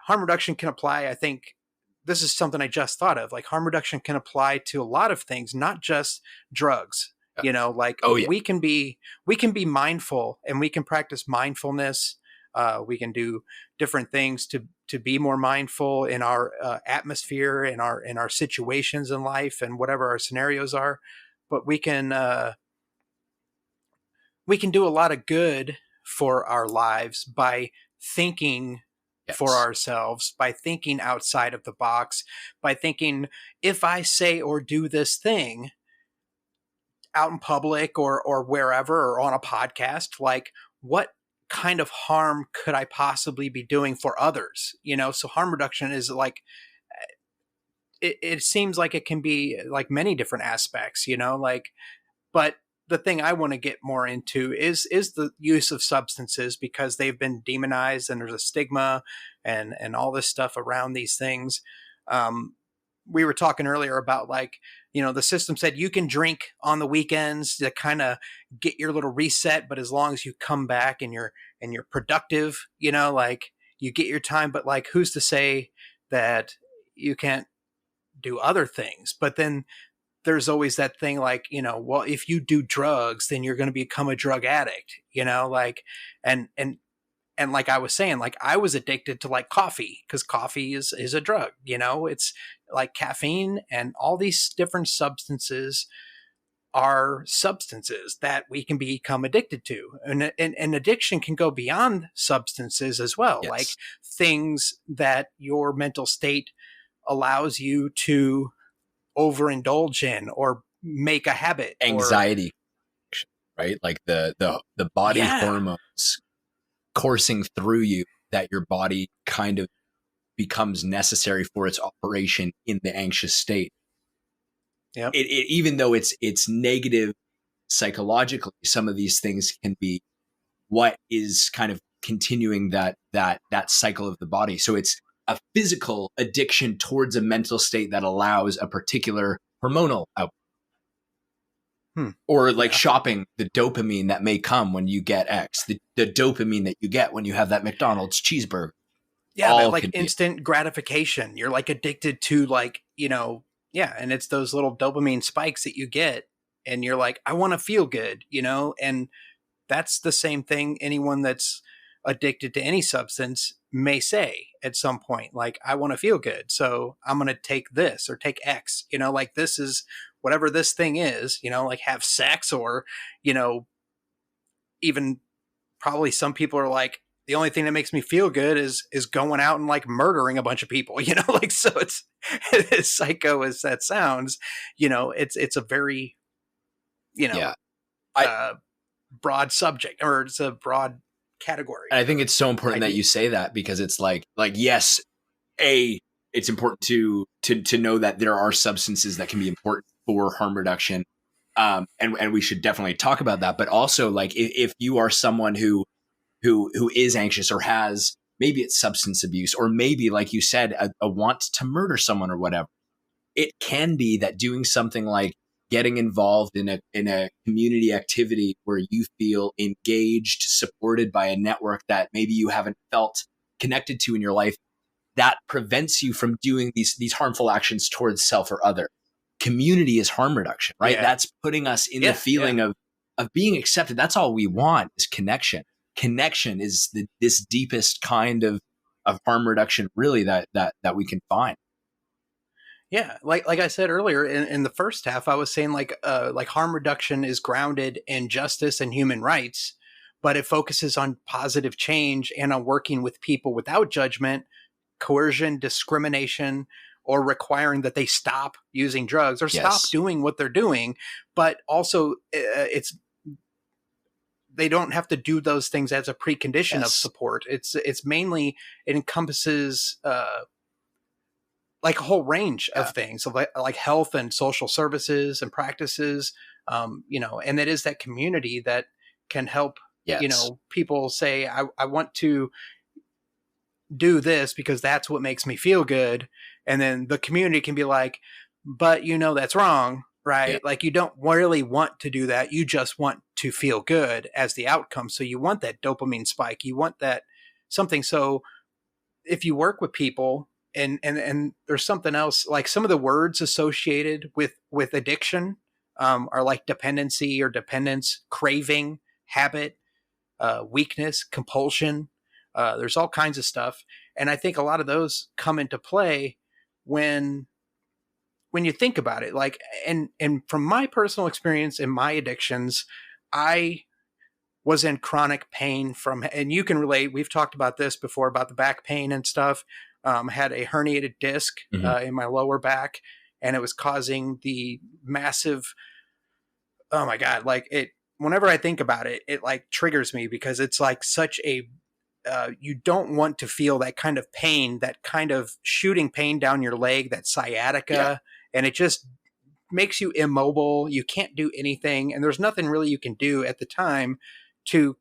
harm reduction can apply, I think this is something I just thought of. Like harm reduction can apply to a lot of things, not just drugs. Yeah. Like Oh yeah. we can be mindful and we can practice mindfulness. We can do different things to be more mindful in our atmosphere, in our situations in life, and whatever our scenarios are. But we can do a lot of good for our lives by thinking for Yes. ourselves, by thinking outside of the box, by thinking, if I say or do this thing out in public or wherever or on a podcast, like what kind of harm could I possibly be doing for others? So harm reduction is like, it seems like it can be like many different aspects, like, but the thing I want to get more into is the use of substances, because they've been demonized and there's a stigma and all this stuff around these things. We were talking earlier about like, the system said you can drink on the weekends to kind of get your little reset, but as long as you come back and you're productive, like you get your time. But like, who's to say that you can't do other things? But then there's always that thing like, well, if you do drugs, then you're going to become a drug addict, like, and like I was saying, like I was addicted to like coffee, because coffee is a drug, it's like caffeine, and all these different substances are substances that we can become addicted to. And addiction can go beyond substances as well, like Yes. things that your mental state allows you to overindulge in or make a habit or Anxiety, right? Like the body yeah. hormones coursing through you that your body kind of becomes necessary for its operation in the anxious state. Yep. Even though it's negative psychologically, some of these things can be what is kind of continuing that cycle of the body. So it's a physical addiction towards a mental state that allows a particular hormonal output. Or like shopping, the dopamine that may come when you get X, the dopamine that you get when you have that McDonald's cheeseburger. Yeah, All that like could be instant gratification. You're like addicted to like, yeah, and it's those little dopamine spikes that you get and you're like, I want to feel good, and that's the same thing anyone that's addicted to any substance may say at some point. Like, I want to feel good, so I'm going to take this or take X, like this is whatever this thing is, like have sex or, even probably some people are like, the only thing that makes me feel good is going out and like murdering a bunch of people, like, so it's as psycho as that sounds, it's a very, yeah. I broad subject, or it's a broad category. I think it's so important that you say that, because it's like yes, it's important to know that there are substances that can be important for harm reduction, and we should definitely talk about that. But also, like, if you are someone who is anxious, or has, maybe it's substance abuse, or maybe, like you said, a want to murder someone or whatever, it can be that doing something like getting involved in a community activity where you feel engaged, supported by a network that maybe you haven't felt connected to in your life, that prevents you from doing these harmful actions towards self or other. Community is harm reduction, right? Yeah. That's putting us in the feeling of being accepted. That's all we want, is connection. Connection is this deepest kind of harm reduction, really, that we can find. Yeah, like I said earlier in the first half, I was saying like harm reduction is grounded in justice and human rights, but it focuses on positive change and on working with people without judgment, coercion, discrimination, or requiring that they stop using drugs or stop doing what they're doing. But also, they don't have to do those things as a precondition of support. It's mainly, it encompasses like a whole range of things, of like health and social services and practices, you know, and it is that community that can help, you know, people say, I want to do this because that's what makes me feel good. And then the community can be like, but you know, that's wrong, right? Yeah. Like you don't really want to do that. You just want to feel good as the outcome. So you want that dopamine spike. You want that something. So if you work with people and there's something else, like some of the words associated with addiction are like dependency or dependence, craving, habit, weakness, compulsion. There's all kinds of stuff. And I think a lot of those come into play when you think about it. Like, and from my personal experience in my addictions, I was in chronic pain from, and you can relate, we've talked about this before about the back pain and stuff. Had a herniated disc in my lower back, and it was causing the massive, oh my God, like it, whenever I think about it, it like triggers me because it's like such a, you don't want to feel that kind of pain, that kind of shooting pain down your leg, that sciatica, and it just makes you immobile. You can't do anything, and there's nothing really you can do at the time to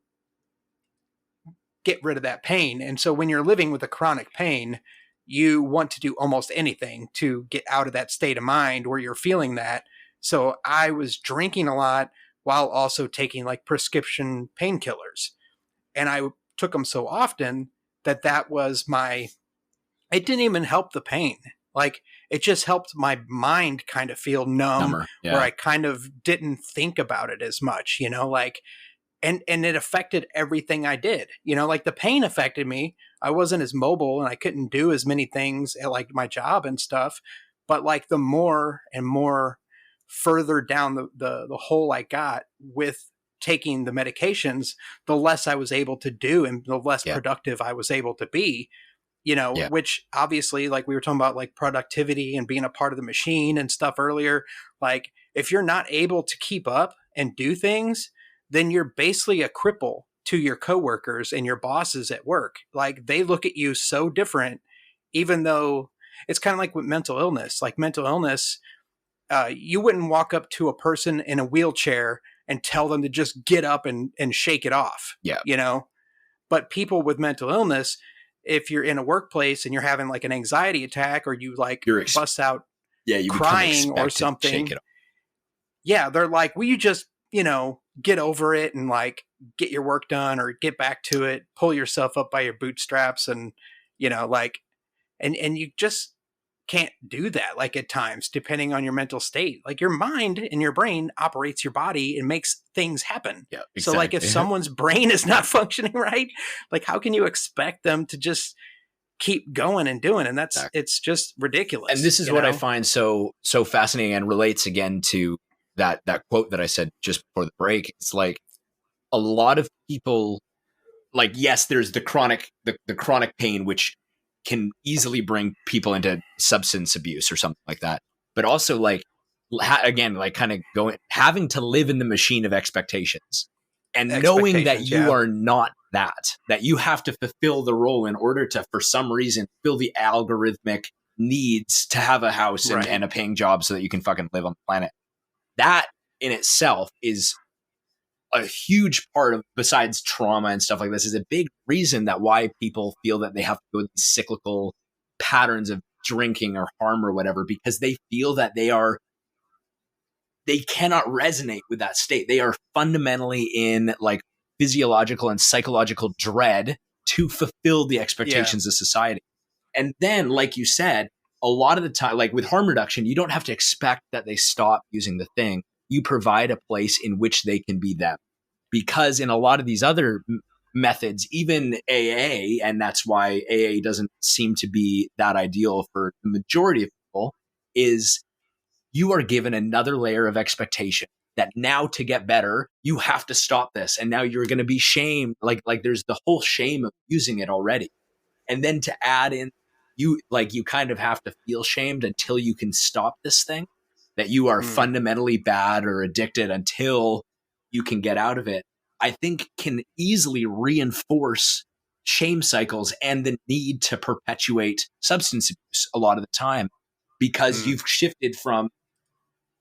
get rid of that pain. And so when you're living with a chronic pain, you want to do almost anything to get out of that state of mind where you're feeling that. So I was drinking a lot while also taking like prescription painkillers. And I took them so often that was it didn't even help the pain. Like it just helped my mind kind of feel numb, where I kind of didn't think about it as much, you know, like, and it affected everything I did, you know, like the pain affected me. I wasn't as mobile and I couldn't do as many things at like my job and stuff. But like the more and more further down the hole I got with taking the medications, the less I was able to do and the less productive I was able to be, you know, which obviously, like we were talking about like productivity and being a part of the machine and stuff earlier, like if you're not able to keep up and do things, then you're basically a cripple to your coworkers and your bosses at work. Like they look at you so different, even though it's kind of like with mental illness. Like mental illness, you wouldn't walk up to a person in a wheelchair and tell them to just get up and shake it off, you know? But people with mental illness, if you're in a workplace and you're having like an anxiety attack or you like bust out you crying or something, they're like, will you just, you know, get over it and like get your work done or get back to it, pull yourself up by your bootstraps and, you know, like, and you just can't do that. Like at times, depending on your mental state, like your mind and your brain operates your body and makes things happen. Yeah, exactly. So like if someone's brain is not functioning right, like how can you expect them to just keep going and doing? And that's, it's just ridiculous. And this is what I find so fascinating and relates again to that quote that I said just before the break. It's like a lot of people, like, yes, there's the chronic pain, which can easily bring people into substance abuse or something like that. But also like, again, like kind of having to live in the machine of expectations and knowing that you are not that you have to fulfill the role in order to, for some reason, fill the algorithmic needs to have a house and a paying job so that you can fucking live on the planet. That in itself is a huge part of, besides trauma and stuff like this, is a big reason that why people feel that they have to go these cyclical patterns of drinking or harm or whatever, because they feel that they cannot resonate with that state. They are fundamentally in like physiological and psychological dread to fulfill the expectations of society. And then, like you said, a lot of the time, like with harm reduction, you don't have to expect that they stop using the thing. You provide a place in which they can be them. Because in a lot of these other methods, even AA, and that's why AA doesn't seem to be that ideal for the majority of people, is you are given another layer of expectation that now to get better, you have to stop this. And now you're going to be shamed. Like there's the whole shame of using it already. And then to add in, you kind of have to feel shamed until you can stop this thing, that you are fundamentally bad or addicted until you can get out of it. I think can easily reinforce shame cycles and the need to perpetuate substance abuse a lot of the time, because you've shifted from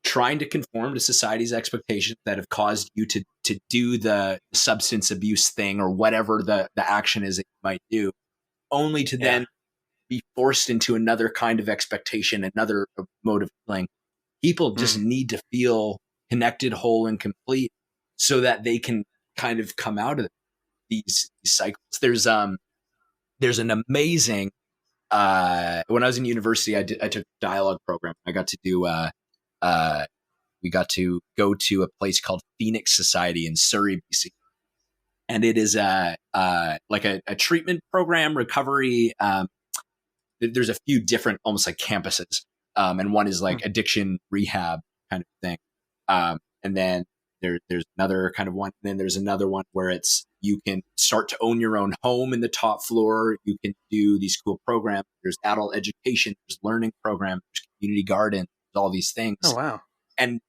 trying to conform to society's expectations that have caused you to do the substance abuse thing or whatever the action is that you might do, only to then be forced into another kind of expectation, another mode of feeling. People just need to feel connected, whole, and complete so that they can kind of come out of these cycles. There's an amazing when I was in university, I took a dialogue program. I got to do we got to go to a place called Phoenix Society in Surrey, BC, and it is like a treatment program, recovery. There's a few different, almost like campuses, and one is like addiction rehab kind of thing, and then there's another kind of one. And then there's another one where it's you can start to own your own home in the top floor. You can do these cool programs. There's adult education. There's learning programs. There's community garden. There's all these things. Oh wow! And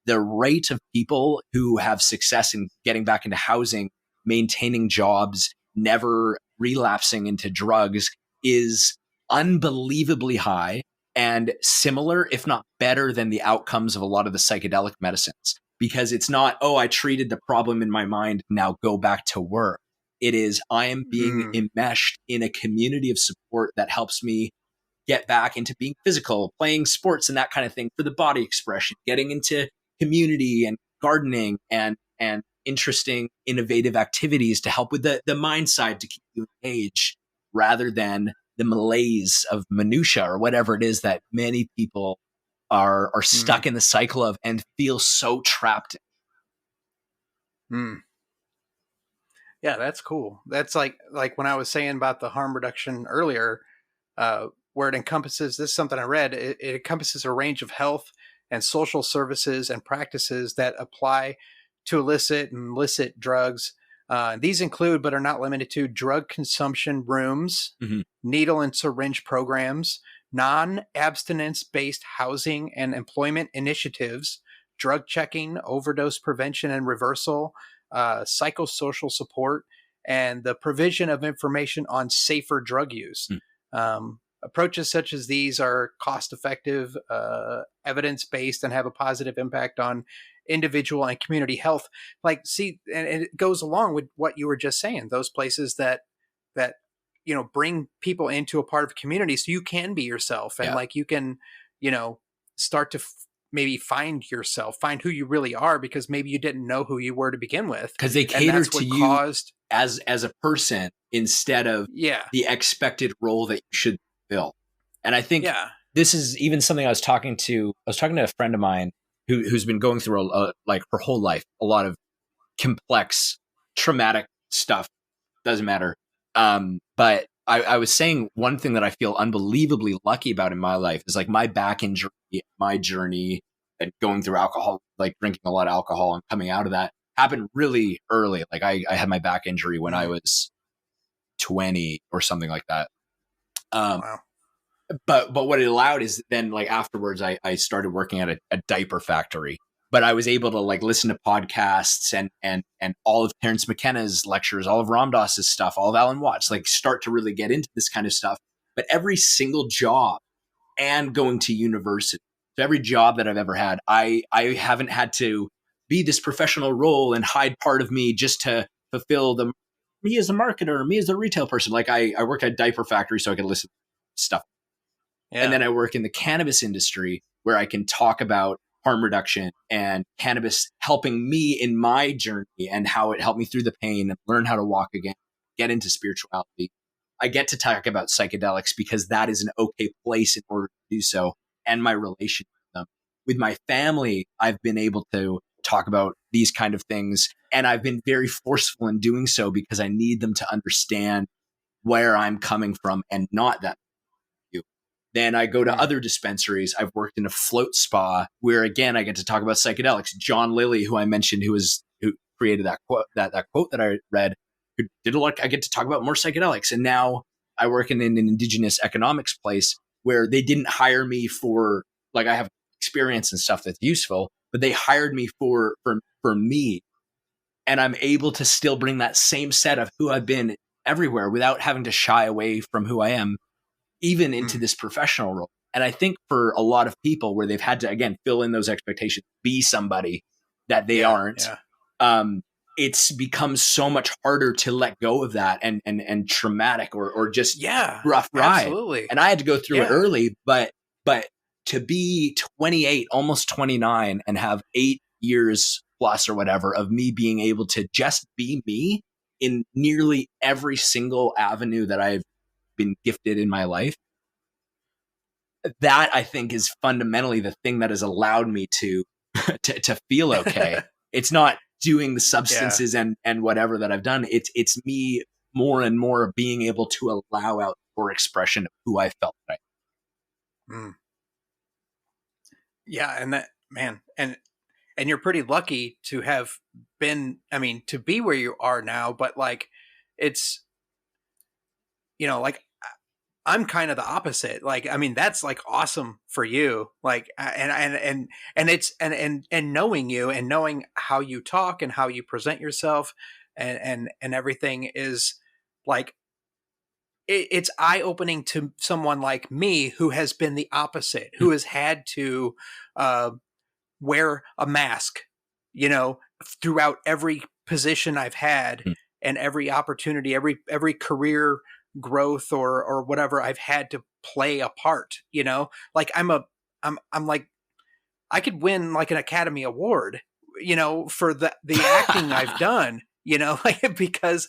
the rate of people who have success in getting back into housing, maintaining jobs, never relapsing into drugs is unbelievably high and similar, if not better, than the outcomes of a lot of the psychedelic medicines. Because it's not, oh, I treated the problem in my mind, now go back to work. It is, I am being enmeshed in a community of support that helps me get back into being physical, playing sports and that kind of thing for the body expression, getting into community and gardening and interesting, innovative activities to help with the mind side to keep you engaged, rather than the malaise of minutia or whatever it is that many people are stuck in the cycle of and feel so trapped in. Yeah, that's cool. That's like when I was saying about the harm reduction earlier, where it encompasses, this is something I read, it encompasses a range of health and social services and practices that apply to illicit and licit drugs. These include, but are not limited to, drug consumption rooms, needle and syringe programs, non-abstinence-based housing and employment initiatives, drug checking, overdose prevention and reversal, psychosocial support, and the provision of information on safer drug use. Approaches such as these are cost-effective, evidence-based, and have a positive impact on individual and community health. Like, see, and it goes along with what you were just saying, those places that bring people into a part of a community so you can be yourself, and like you can start to maybe find yourself, find who you really are, because maybe you didn't know who you were to begin with, because they cater to you as a person instead of the expected role that you should fill. And I think this is even something I was talking to a friend of mine who's been going through like her whole life, a lot of complex traumatic stuff, doesn't matter. But I was saying one thing that I feel unbelievably lucky about in my life is like my back injury, my journey, and going through alcohol, like drinking a lot of alcohol and coming out of that happened really early. Like I had my back injury when I was 20 or something like that. Wow. But what it allowed is then like afterwards I started working at a diaper factory. But I was able to like listen to podcasts and all of Terrence McKenna's lectures, all of Ram Dass's stuff, all of Alan Watts, like start to really get into this kind of stuff. But every single job and going to university, so every job that I've ever had, I haven't had to be this professional role and hide part of me just to fulfill me as a marketer, me as a retail person. Like I worked at a diaper factory so I could listen to stuff. Yeah. And then I work in the cannabis industry where I can talk about harm reduction and cannabis helping me in my journey and how it helped me through the pain and learn how to walk again, get into spirituality. I get to talk about psychedelics because that is an okay place in order to do so, and my relation with them. With my family, I've been able to talk about these kind of things, and I've been very forceful in doing so because I need them to understand where I'm coming from and not that. Then I go to other dispensaries. I've worked in a float spa where, again, I get to talk about psychedelics. John Lilly, who I mentioned, who created that quote that I read, who did a lot. I get to talk about more psychedelics. And now I work in an indigenous economics place where they didn't hire me for, like, I have experience and stuff that's useful, but they hired me for me and I'm able to still bring that same set of who I've been everywhere without having to shy away from who I am, even into this professional role. And I think for a lot of people where they've had to, again, fill in those expectations, be somebody that they aren't, it's become so much harder to let go of that and traumatic or just rough ride. Absolutely. And I had to go through it early, but to be 28, almost 29 and have 8 years plus or whatever of me being able to just be me in nearly every single avenue that I've been gifted in my life, that I think is fundamentally the thing that has allowed me to feel okay. It's not doing the substances and whatever that I've done. It's me more and more being able to allow out for expression of who I felt. Right. Yeah. And that, man, and you're pretty lucky to have been, I mean, to be where you are now, but like, it's, like, I'm kind of the opposite. Like, I mean, that's like awesome for you. Like, and it's, and knowing you and knowing how you talk and how you present yourself and everything is like, it's eye opening to someone like me who has been the opposite, who has had to, wear a mask, throughout every position I've had and every opportunity, every career growth or whatever I've had to play a part, like I'm like, I could win like an Academy Award, for the acting I've done, because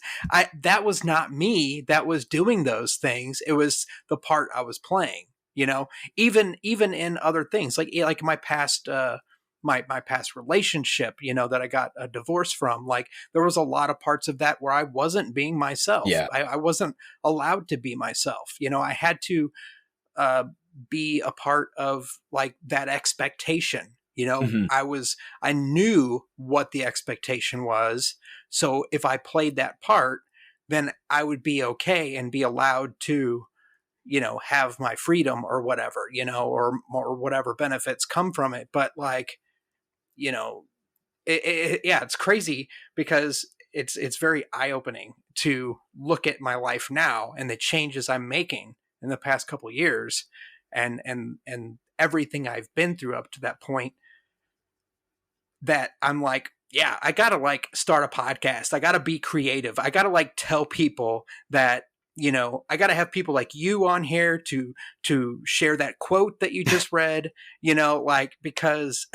that was not me that was doing those things. It was the part I was playing, even in other things, like my past, my past relationship, that I got a divorce from, like there was a lot of parts of that where I wasn't being myself. Yeah. I wasn't allowed to be myself. I had to be a part of like that expectation. I knew what the expectation was. So if I played that part, then I would be okay and be allowed to, have my freedom or whatever, or whatever benefits come from it. But like, it's crazy because it's very eye-opening to look at my life now and the changes I'm making in the past couple of years and everything I've been through up to that point, that I'm like, yeah, I gotta like start a podcast. I gotta be creative. I gotta like tell people that, I gotta have people like you on here to share that quote that you just read, like, because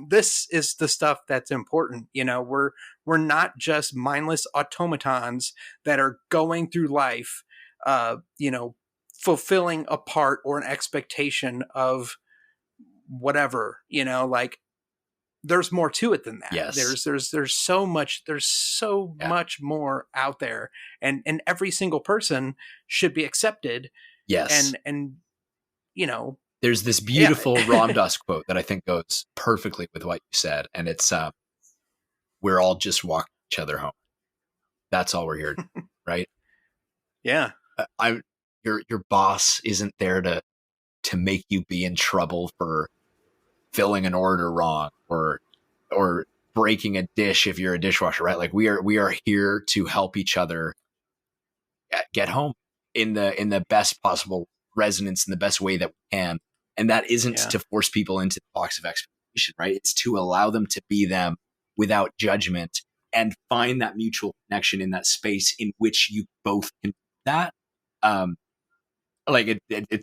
this is the stuff that's important. We're not just mindless automatons that are going through life, fulfilling a part or an expectation of whatever, like, there's more to it than that. Yes. There's so much much more out there, and every single person should be accepted. Yes. And there's this beautiful Ram Dass quote that I think goes perfectly with what you said. And it's, we're all just walking each other home. That's all we're here to do, right? Yeah. Your boss isn't there to make you be in trouble for filling an order wrong or breaking a dish if you're a dishwasher, right? Like we are here to help each other get home in the best possible resonance in the best way that we can. And that isn't to force people into the box of expectation, right? It's to allow them to be them without judgment and find that mutual connection in that space in which you both can do that. Like it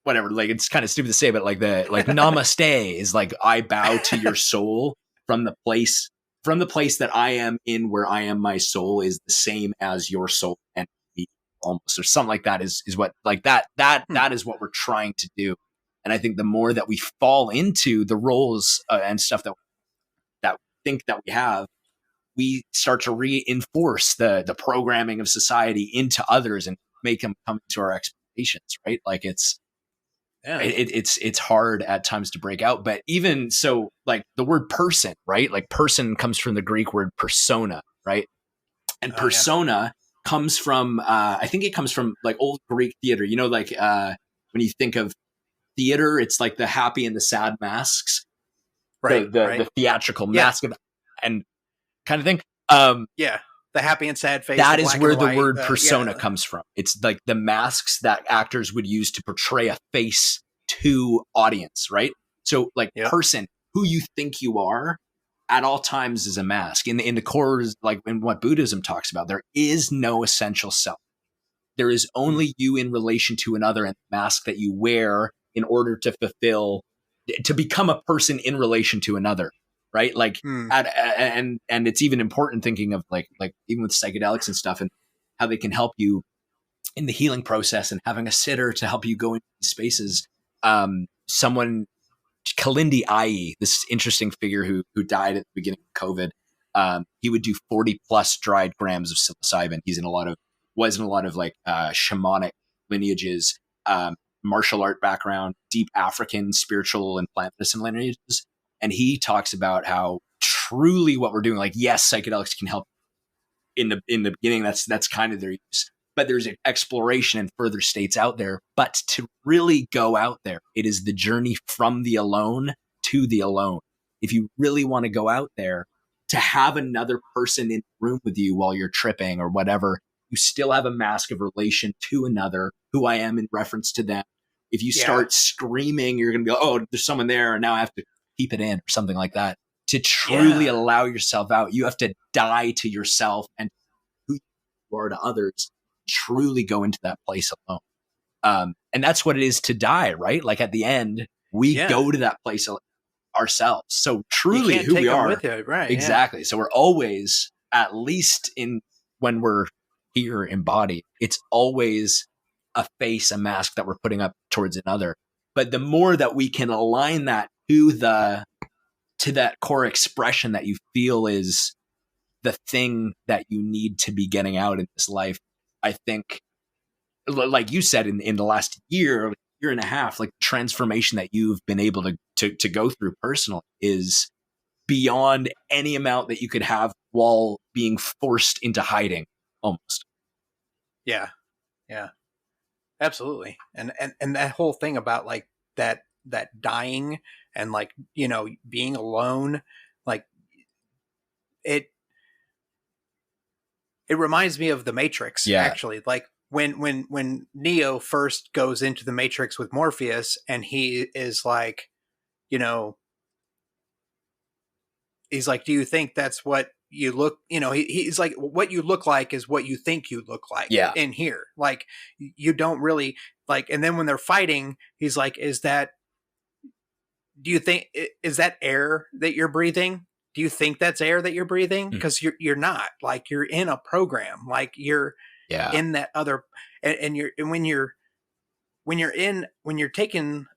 whatever, like it's kind of stupid to say, but like namaste is like, I bow to your soul from the place that I am in, where I am, my soul is the same as your soul and me, almost, or something like that is what, like that is what we're trying to do. And I think the more that we fall into the roles and stuff that we think that we have, we start to reinforce the programming of society into others and make them come to our expectations, right? Like it's hard at times to break out. But even so, like the word person, right? Like person comes from the Greek word persona, right? And persona comes from, I think it comes from like old Greek theater, like when you think of theater, it's like the happy and the sad masks, right? The theatrical mask of, and kind of thing. Yeah. The happy and sad face. That the is black where and the white, word persona yeah. comes from. It's like the masks that actors would use to portray a face to audience, right? So like Yep. person, who you think you are at all times is a mask. In the core, like in what Buddhism talks about, there is no essential self. There is only you in relation to another, and the mask that you wear in order to become a person in relation to another, right? Like, Mm. and it's even important thinking of like even with psychedelics and stuff, and how they can help you in the healing process, and having a sitter to help you go into these spaces. Someone, Kalindi IE, this interesting figure who died at the beginning of COVID, he would do 40 plus dried grams of psilocybin. Was in a lot of like shamanic lineages, martial art background, deep African spiritual and plant medicine lineages. And he talks about how truly what we're doing, like, yes, psychedelics can help in the beginning. That's kind of their use. But there's an exploration in further states out there. But to really go out there, it is the journey from the alone to the alone. If you really want to go out there, to have another person in the room with you while you're tripping or whatever, you still have a mask of relation to another, who I am in reference to them. If you start screaming, you're going to be, oh, there's someone there, and now I have to keep it in or something like that. To truly allow yourself out, you have to die to yourself and who you are to others, truly go into that place alone. And that's what it is to die, right? Like at the end, we go to that place ourselves. So truly who we are. With you, right? Exactly. So we're always, at least when we're here embodied, it's always a face, a mask that we're putting up towards another. But the more that we can align that to that core expression that you feel is the thing that you need to be getting out in this life, I think, like you said, in the last year and a half, like the transformation that you've been able to go through personally is beyond any amount that you could have while being forced into hiding, almost. Yeah. Absolutely. And that whole thing about like that dying and like, being alone, like it reminds me of the Matrix, actually. Like when Neo first goes into the Matrix with Morpheus, and he is like, he's like, do you think that's what you look, he's like, what you look like is what you think you look like in here. Like, you don't really like, and then when they're fighting, he's like, is that air that you're breathing? Do you think that's air that you're breathing? Because you're not. Like, you're in a program. Like, you're in that other, and when you're taking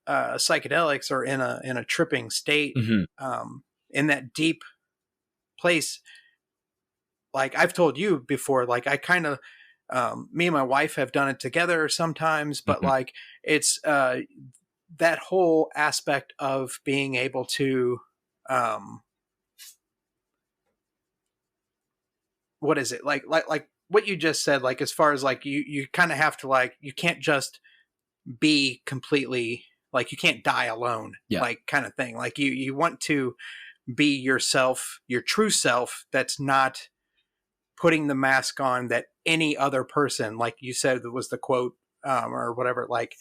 psychedelics or in a tripping state, in that deep place, like I've told you before, like I kind of, me and my wife have done it together sometimes, but like it's that whole aspect of being able to, what is it like what you just said, like as far as like you kind of have to, like, you can't just be completely, like, you can't die alone, like kind of thing. Like you want to be yourself, your true self, that's not putting the mask on that any other person, like you said, that was the quote, or whatever, like,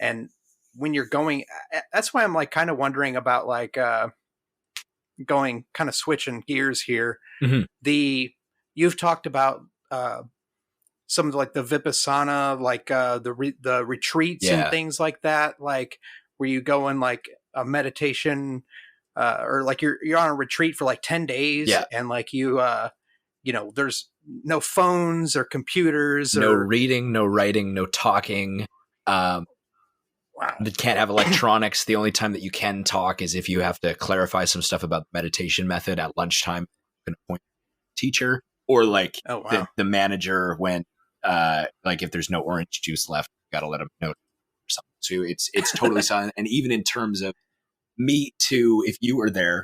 and when you're going, that's why I'm like kind of wondering about like going, kind of switching gears here. You've talked about some of like the Vipassana, like the retreats and things like that, like where you go in like a meditation, or like you're on a retreat for like 10 days, and like you there's no phones or computers, no reading, no writing, no talking. That can't have electronics. The only time that you can talk is if you have to clarify some stuff about the meditation method at lunchtime. You can appoint a teacher, or like the manager when like if there's no orange juice left, you got to let them know or something. So it's totally silent. And even in terms of me too, if you were there,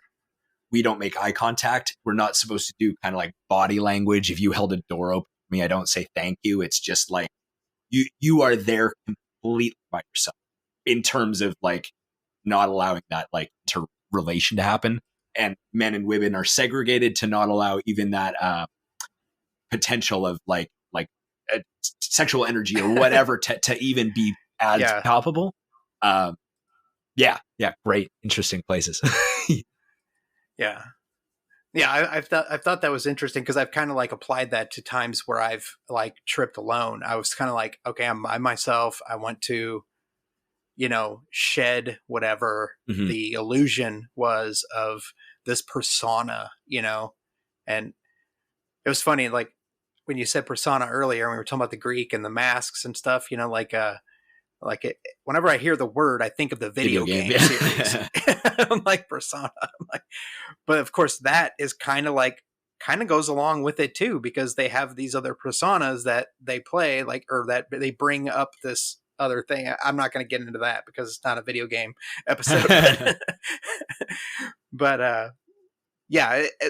we don't make eye contact. We're not supposed to do kind of like body language. If you held a door open for me, I don't say thank you. It's just like you are there completely by yourself, in terms of like not allowing that like relation to happen. And men and women are segregated to not allow even that potential of like sexual energy or whatever to even be as palpable. Yeah, great, interesting places. Yeah. I've thought that was interesting because I've kind of like applied that to times where I've like tripped alone. I was kind of like, okay, I'm by myself. I want to, shed whatever the illusion was of this persona, and it was funny, like when you said persona earlier, and we were talking about the Greek and the masks and stuff, whenever I hear the word, I think of the video game series. I'm like persona. But of course that is kind of goes along with it too, because they have these other personas that they play, or that they bring up this other thing. I'm not going to get into that because it's not a video game episode. But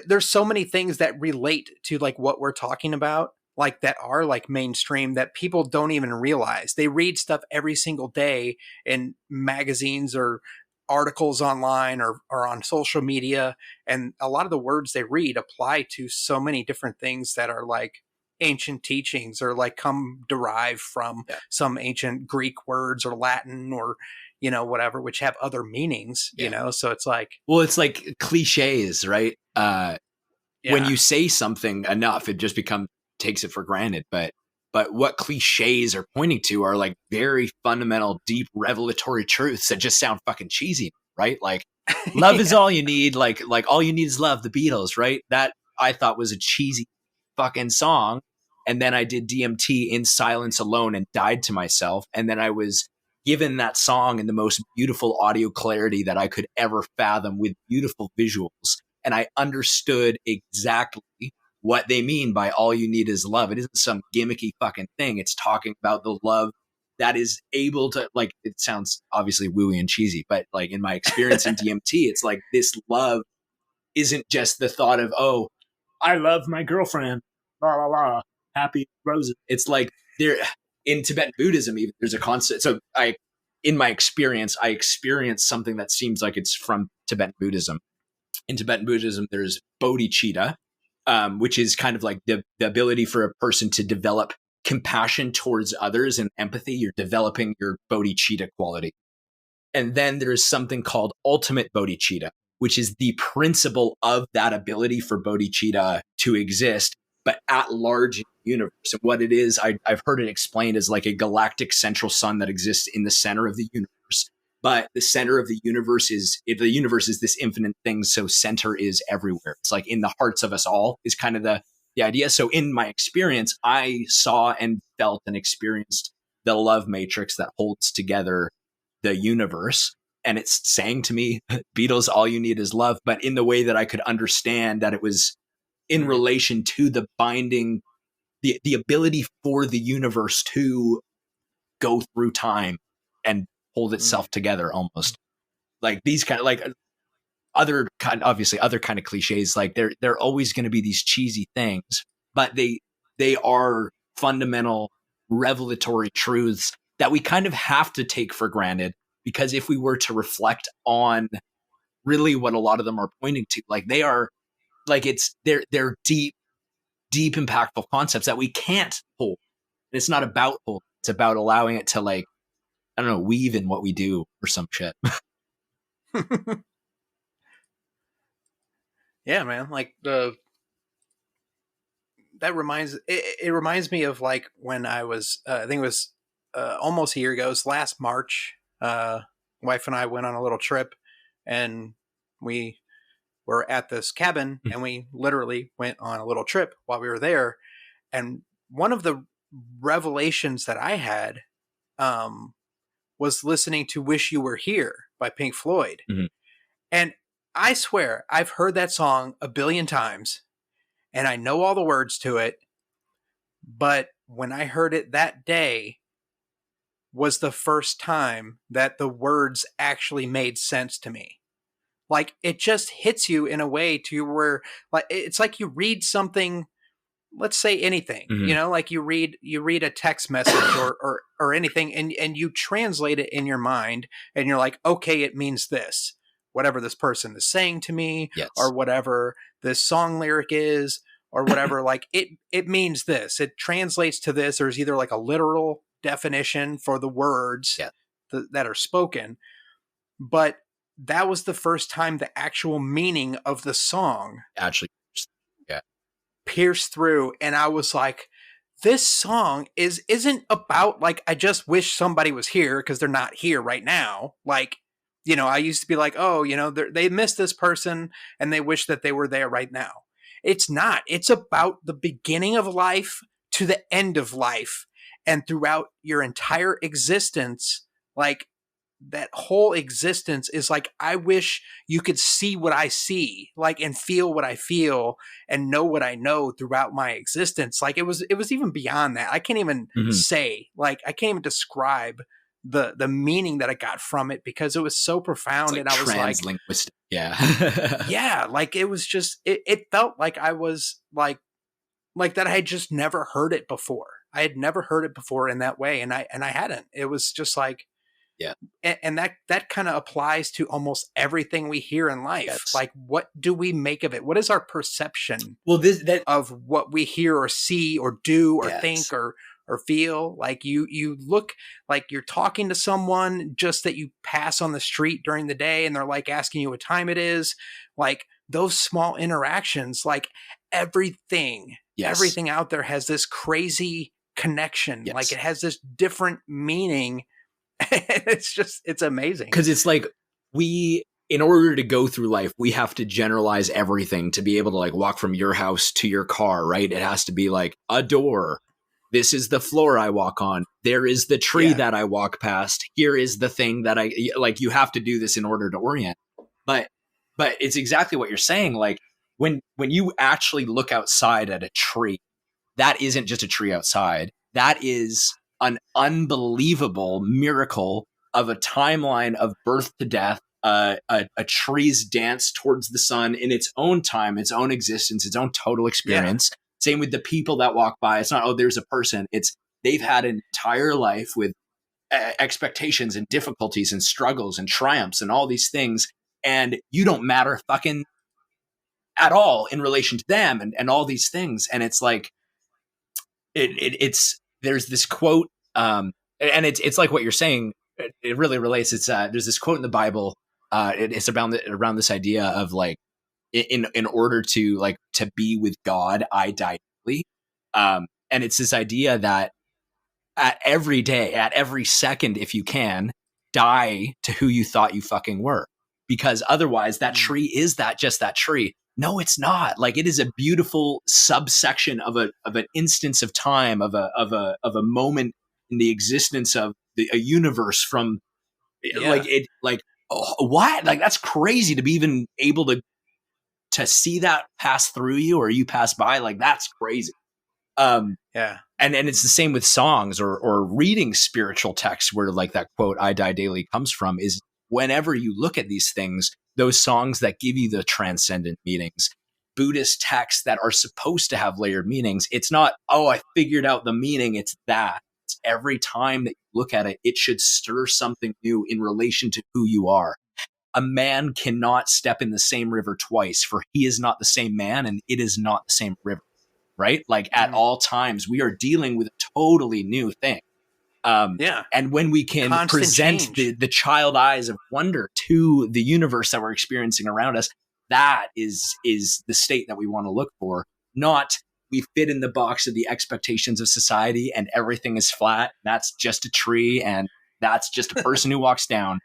there's so many things that relate to like what we're talking about, like that are like mainstream that people don't even realize. They read stuff every single day in magazines or articles online or on social media. And a lot of the words they read apply to so many different things that are like ancient teachings or like come derived from some ancient Greek words or Latin or, whatever, which have other meanings, so it's like, well, it's like cliches, right? When you say something enough, it just takes it for granted. But what cliches are pointing to are like very fundamental, deep, revelatory truths that just sound fucking cheesy, right? Like love is all you need. Like all you need is love. The Beatles, right? That I thought was a cheesy fucking song. And then I did DMT in silence alone and died to myself. And then I was given that song in the most beautiful audio clarity that I could ever fathom with beautiful visuals. And I understood exactly what they mean by all you need is love. It isn't some gimmicky fucking thing. It's talking about the love that is able to, like, it sounds obviously wooey and cheesy, but like in my experience in DMT, it's like this love isn't just the thought of, oh, I love my girlfriend, la la la, happy roses. It's like there in Tibetan Buddhism, even there's a concept. So in my experience, I experienced something that seems like it's from Tibetan Buddhism. In Tibetan Buddhism, there's bodhicitta, which is kind of like the ability for a person to develop compassion towards others and empathy. You're developing your bodhicitta quality. And then there's something called ultimate bodhicitta, which is the principle of that ability for bodhicitta to exist, but at large in the universe. And what it is, I've heard it explained as like a galactic central sun that exists in the center of the universe. But the center of the universe is this infinite thing. So center is everywhere. It's like in the hearts of us all is kind of the idea. So in my experience, I saw and felt and experienced the love matrix that holds together the universe. And it's saying to me, Beatles, all you need is love. But in the way that I could understand that it was in relation to the binding, the ability for the universe to go through time and hold itself together, almost like these kind of like other kind of cliches. Like they're always going to be these cheesy things, but they are fundamental revelatory truths that we kind of have to take for granted, because if we were to reflect on really what a lot of them are pointing to, like they are like they're deep impactful concepts that we can't hold. And it's not about hold, it's about allowing it to, like, I don't know, weave in what we do or some shit. Yeah, man. Like that reminds me of like when I was, I think it was almost a year ago. It was last March. Wife and I went on a little trip, and we were at this cabin, and we literally went on a little trip while we were there. And one of the revelations that I had was listening to "Wish You Were Here" by Pink Floyd. Mm-hmm. And I swear I've heard that song a billion times and I know all the words to it. But when I heard it that day was the first time that the words actually made sense to me. Like it just hits you in a way to where, like, it's like you read something, let's say anything, like you read a text message or anything, and you translate it in your mind and you're like, okay, it means this, whatever this person is saying to me, yes, or whatever this song lyric is, or whatever, like it means this, it translates to this. There's either like a literal definition for the words that are spoken, but that was the first time the actual meaning of the song actually pierced through. And I was like, this song isn't about like, I just wish somebody was here because they're not here right now. Like, you know, I used to be like, oh, you know, they miss this person and they wish that they were there right now. It's not. It's about the beginning of life to the end of life. And throughout your entire existence, like that whole existence is like, I wish you could see what I see, like, and feel what I feel and know what I know throughout my existence. Like it was even beyond that. I can't even say, like, I can't even describe the meaning that I got from it because it was so profound. Like and I was like, translinguistic. Yeah. yeah, like it was just, it felt like I was like that I had just never heard it before. I had never heard it before in that way. And I hadn't. It was just like, yeah. And that kind of applies to almost everything we hear in life. Yes. Like, what do we make of it? What is our perception of what we hear or see or do or think or feel? Like you look like you're talking to someone just that you pass on the street during the day and they're like asking you what time it is. Like those small interactions, like everything out there has this crazy connection. Like it has this different meaning. It's amazing. Because it's like in order to go through life, we have to generalize everything to be able to like walk from your house to your car, right? It has to be like a door. This is the floor I walk on. There is the tree that I walk past. Here is the thing that I like. You have to do this in order to orient. But it's exactly what you're saying. Like when you actually look outside at a tree, that isn't just a tree outside. That is an unbelievable miracle of a timeline of birth to death, a tree's dance towards the sun in its own time, its own existence, its own total experience. Same with the people that walk by. It's not, oh, there's a person. It's they've had an entire life with expectations and difficulties and struggles and triumphs and all these things. And you don't matter fucking at all in relation to them and all these things. And it's like, it's there's this quote, and it's like what you're saying. It really relates. It's there's this quote in the Bible. It's around this idea of like, in order to like to be with God, I die daily. And it's this idea that at every day, at every second, if you can, die to who you thought you fucking were, because otherwise that tree is just that tree. No, it's not. Like it is a beautiful subsection of an instance of time, of a moment in the existence of a universe from like it, like, oh, what? Like that's crazy to be even able to see that pass through you or you pass by. Like that's crazy. And it's the same with songs or reading spiritual texts where like that quote, I die daily comes from, is whenever you look at these things, those songs that give you the transcendent meanings, Buddhist texts that are supposed to have layered meanings. It's not, oh, I figured out the meaning. It's that. It's every time that you look at it, it should stir something new in relation to who you are. A man cannot step in the same river twice, for he is not the same man and it is not the same river, right? Like at all times, we are dealing with a totally new thing. And when we can present the child eyes of wonder to the universe that we're experiencing around us, that is the state that we want to look for. Not we fit in the box of the expectations of society and everything is flat. That's just a tree and that's just a person who walks down.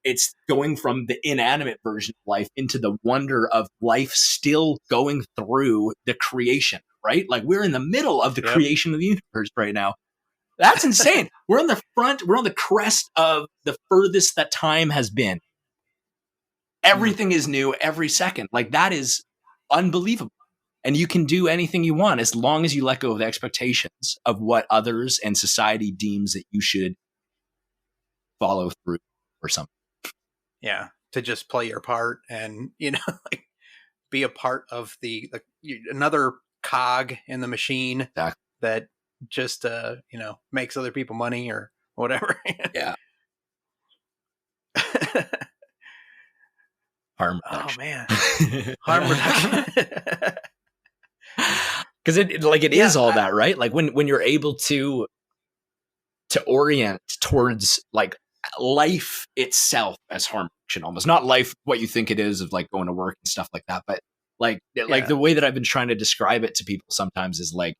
It's going from the inanimate version of life into the wonder of life still going through the creation, right? Like we're in the middle of the creation of the universe right now. That's insane. We're on the front. We're on the crest of the furthest that time has been. Everything is new every second. Like that is unbelievable. And you can do anything you want as long as you let go of the expectations of what others and society deems that you should follow through or something. Yeah. To just play your part and, you know, like be a part of another cog in the machine that just you know, makes other people money or whatever. Harm reduction. Oh man. Harm reduction. Because it Yeah, is all that, right? Like when you're able to orient towards like life itself as harm reduction, almost not life what you think it is of like going to work and stuff like that, but like yeah, the way that I've been trying to describe it to people sometimes is like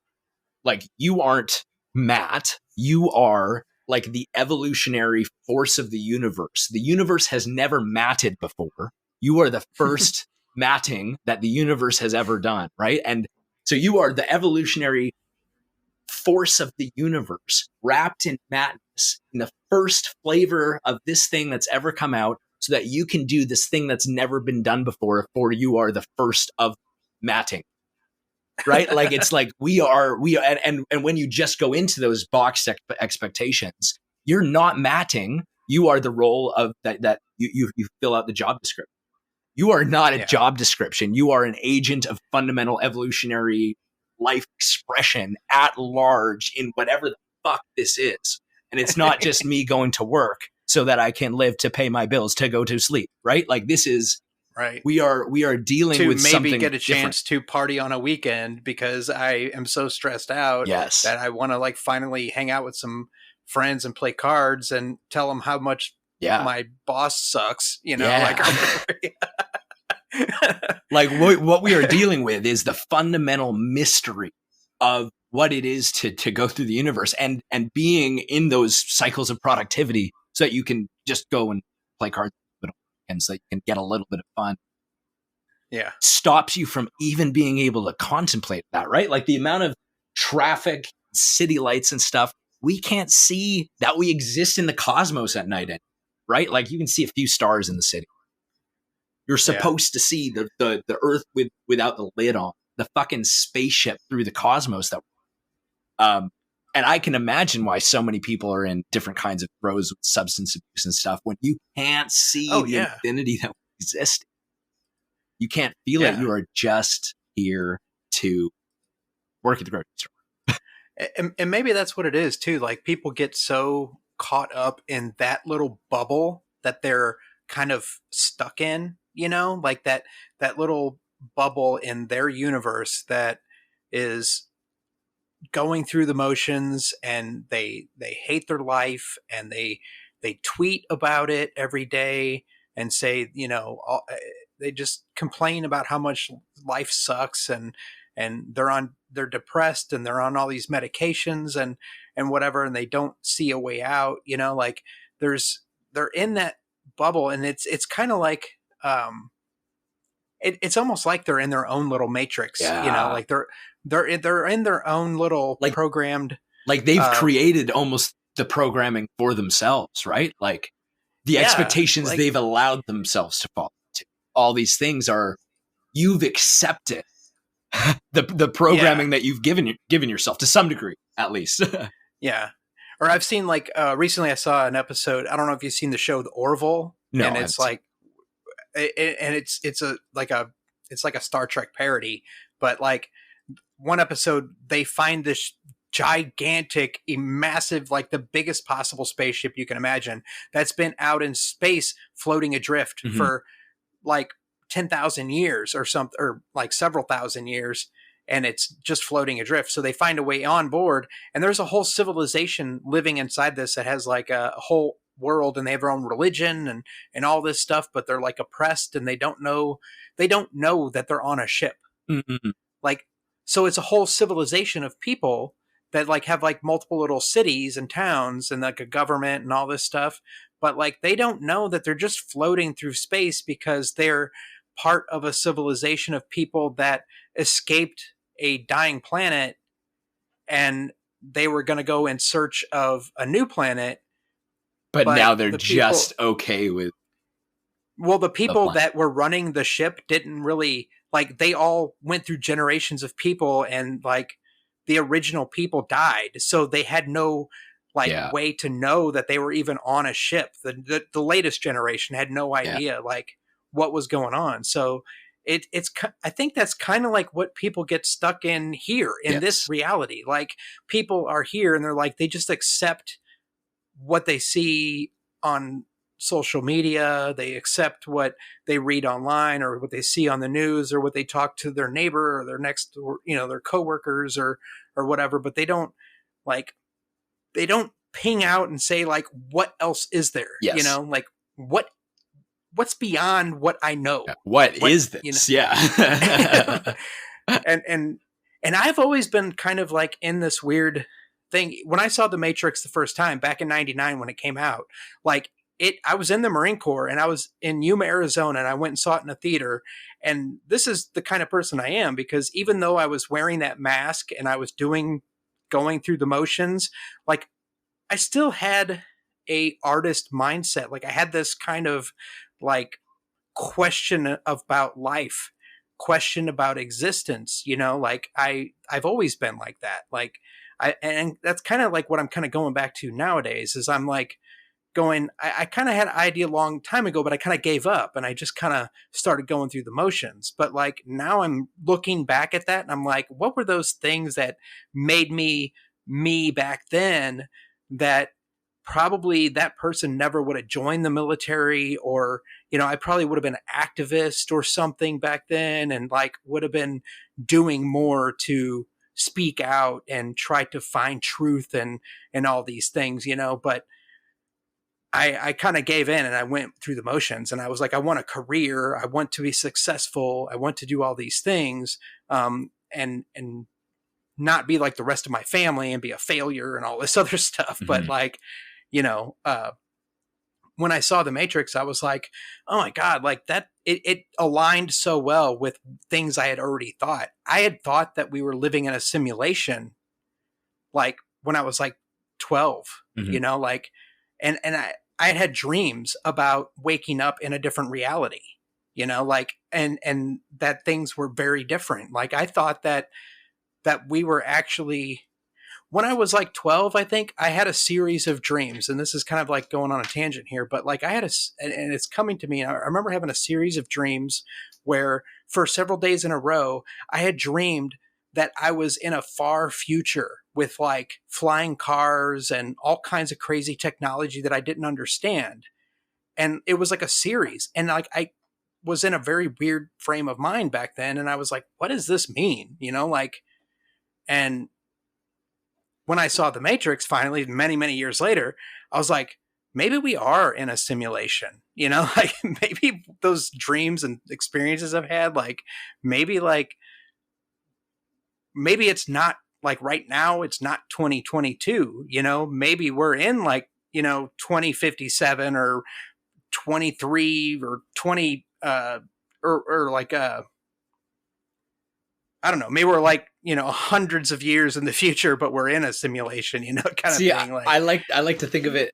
you aren't Matt, you are like the evolutionary force of the universe. The universe has never matted before. You are the first matting that the universe has ever done, right? And so you are the evolutionary force of the universe wrapped in madness, in the first flavor of this thing that's ever come out, so that you can do this thing that's never been done before, for you are the first of matting. Right? Like it's like we are, and when you just go into those boxed expectations, you're not matting. You are the role of that you fill out the job description. You are not a yeah. job description. You are an agent of fundamental evolutionary life expression at large in whatever the fuck this is. And it's not just me going to work so that I can live to pay my bills, to go to sleep, right? Like this is, Right. we are dealing To with maybe something get a different. chance to party on a weekend because I am so stressed out Yes. that I want to like finally hang out with some friends and play cards and tell them how much Yeah. my boss sucks, you know, Yeah. like Like what we are dealing with is the fundamental mystery of what it is to go through the universe, and being in those cycles of productivity so that you can just go and play cards and so that you can get a little bit of fun. Yeah. Stops you from even being able to contemplate that, right? Like the amount of traffic, city lights and stuff, we can't see that we exist in the cosmos at night, right? Like you can see a few stars in the city. You're supposed to see the Earth without the lid on, the fucking spaceship through the cosmos that, and I can imagine why so many people are in different kinds of throes with substance abuse and stuff when you can't see the infinity that exists. You can't feel it. You are just here to work at the grocery store. And maybe that's what it is too. Like people get so caught up in that little bubble that they're kind of stuck in, you know, like that little bubble in their universe that is going through the motions, and they hate their life, and they tweet about it every day and say, you know, they just complain about how much life sucks, and they're depressed, and they're on all these medications and whatever, and they don't see a way out, you know, like they're in that bubble, and it's kind of like it's almost like they're in their own little matrix, you know, like they're in their own little like programmed, like they've created almost the programming for themselves, right? Like the expectations like, they've allowed themselves to fall into. All these things are, you've accepted the programming that you've given yourself to some degree, at least. Yeah. Or I've seen like recently I saw an episode. I don't know if you've seen the show The Orville. No, and it's like it's like a Star Trek parody, but like one episode they find this gigantic, massive, like the biggest possible spaceship you can imagine that's been out in space floating adrift for like 10,000 years or something, or like several thousand years, and it's just floating adrift. So they find a way on board, and there's a whole civilization living inside this that has like a whole world, and they have their own religion and all this stuff, but they're like oppressed, and they don't know that they're on a ship. Mm-hmm. Like, so it's a whole civilization of people that like have like multiple little cities and towns and like a government and all this stuff, but like they don't know that they're just floating through space because they're part of a civilization of people that escaped a dying planet, and they were going to go in search of a new planet. But now they're just okay with. Well, the people that were running the ship didn't really, like, they all went through generations of people, and like the original people died. So they had no way to know that they were even on a ship. The latest generation had no idea like what was going on. So it's I think that's kind of like what people get stuck in here in this reality. Like people are here and they're like, they just accept what they see on social media. They accept what they read online or what they see on the news or what they talk to their neighbor or their next, or, their coworkers or whatever. But they don't like, they don't ping out and say like, what else is there? Yes. Like what's beyond what I know? What is this? Yeah. and I've always been kind of like in this weird thing. When I saw The Matrix the first time back in '99 when it came out, like I was in the Marine Corps and I was in Yuma, Arizona, and I went and saw it in a theater. And this is the kind of person I am, because even though I was wearing that mask and I was going through the motions, like I still had a artist mindset. Like I had this kind of like question about life, question about existence, like I've always been like that. Like and that's kind of like what I'm kind of going back to nowadays is I'm like going, I kind of had an idea a long time ago, but I kind of gave up and I just kind of started going through the motions. But like now I'm looking back at that and I'm like, what were those things that made me back then that probably that person never would have joined the military, or I probably would have been an activist or something back then and like would have been doing more to speak out and try to find truth and all these things, but I kind of gave in and I went through the motions and I was like, I want a career, I want to be successful, I want to do all these things, and not be like the rest of my family and be a failure and all this other stuff. Mm-hmm. But like, when I saw The Matrix, I was like, oh my God, like that, it aligned so well with things I had already thought. I had thought that we were living in a simulation, like when I was like 12, mm-hmm. Like, and I had dreams about waking up in a different reality, like, and that things were very different. Like I thought that we were actually, when I was like 12, I think I had a series of dreams, and this is kind of like going on a tangent here, but like I had and it's coming to me. I remember having a series of dreams where for several days in a row, I had dreamed that I was in a far future with like flying cars and all kinds of crazy technology that I didn't understand. And it was like a series. And like, I was in a very weird frame of mind back then. And I was like, what does this mean? Like, and when I saw The Matrix finally, many, many years later, I was like, maybe we are in a simulation, like maybe those dreams and experiences I've had, like maybe it's not like right now, it's not 2022, maybe we're in like, 2057 or 23 or 20, or like, I don't know, maybe we're like, hundreds of years in the future, but we're in a simulation, kind of thing. Like, I like to think of it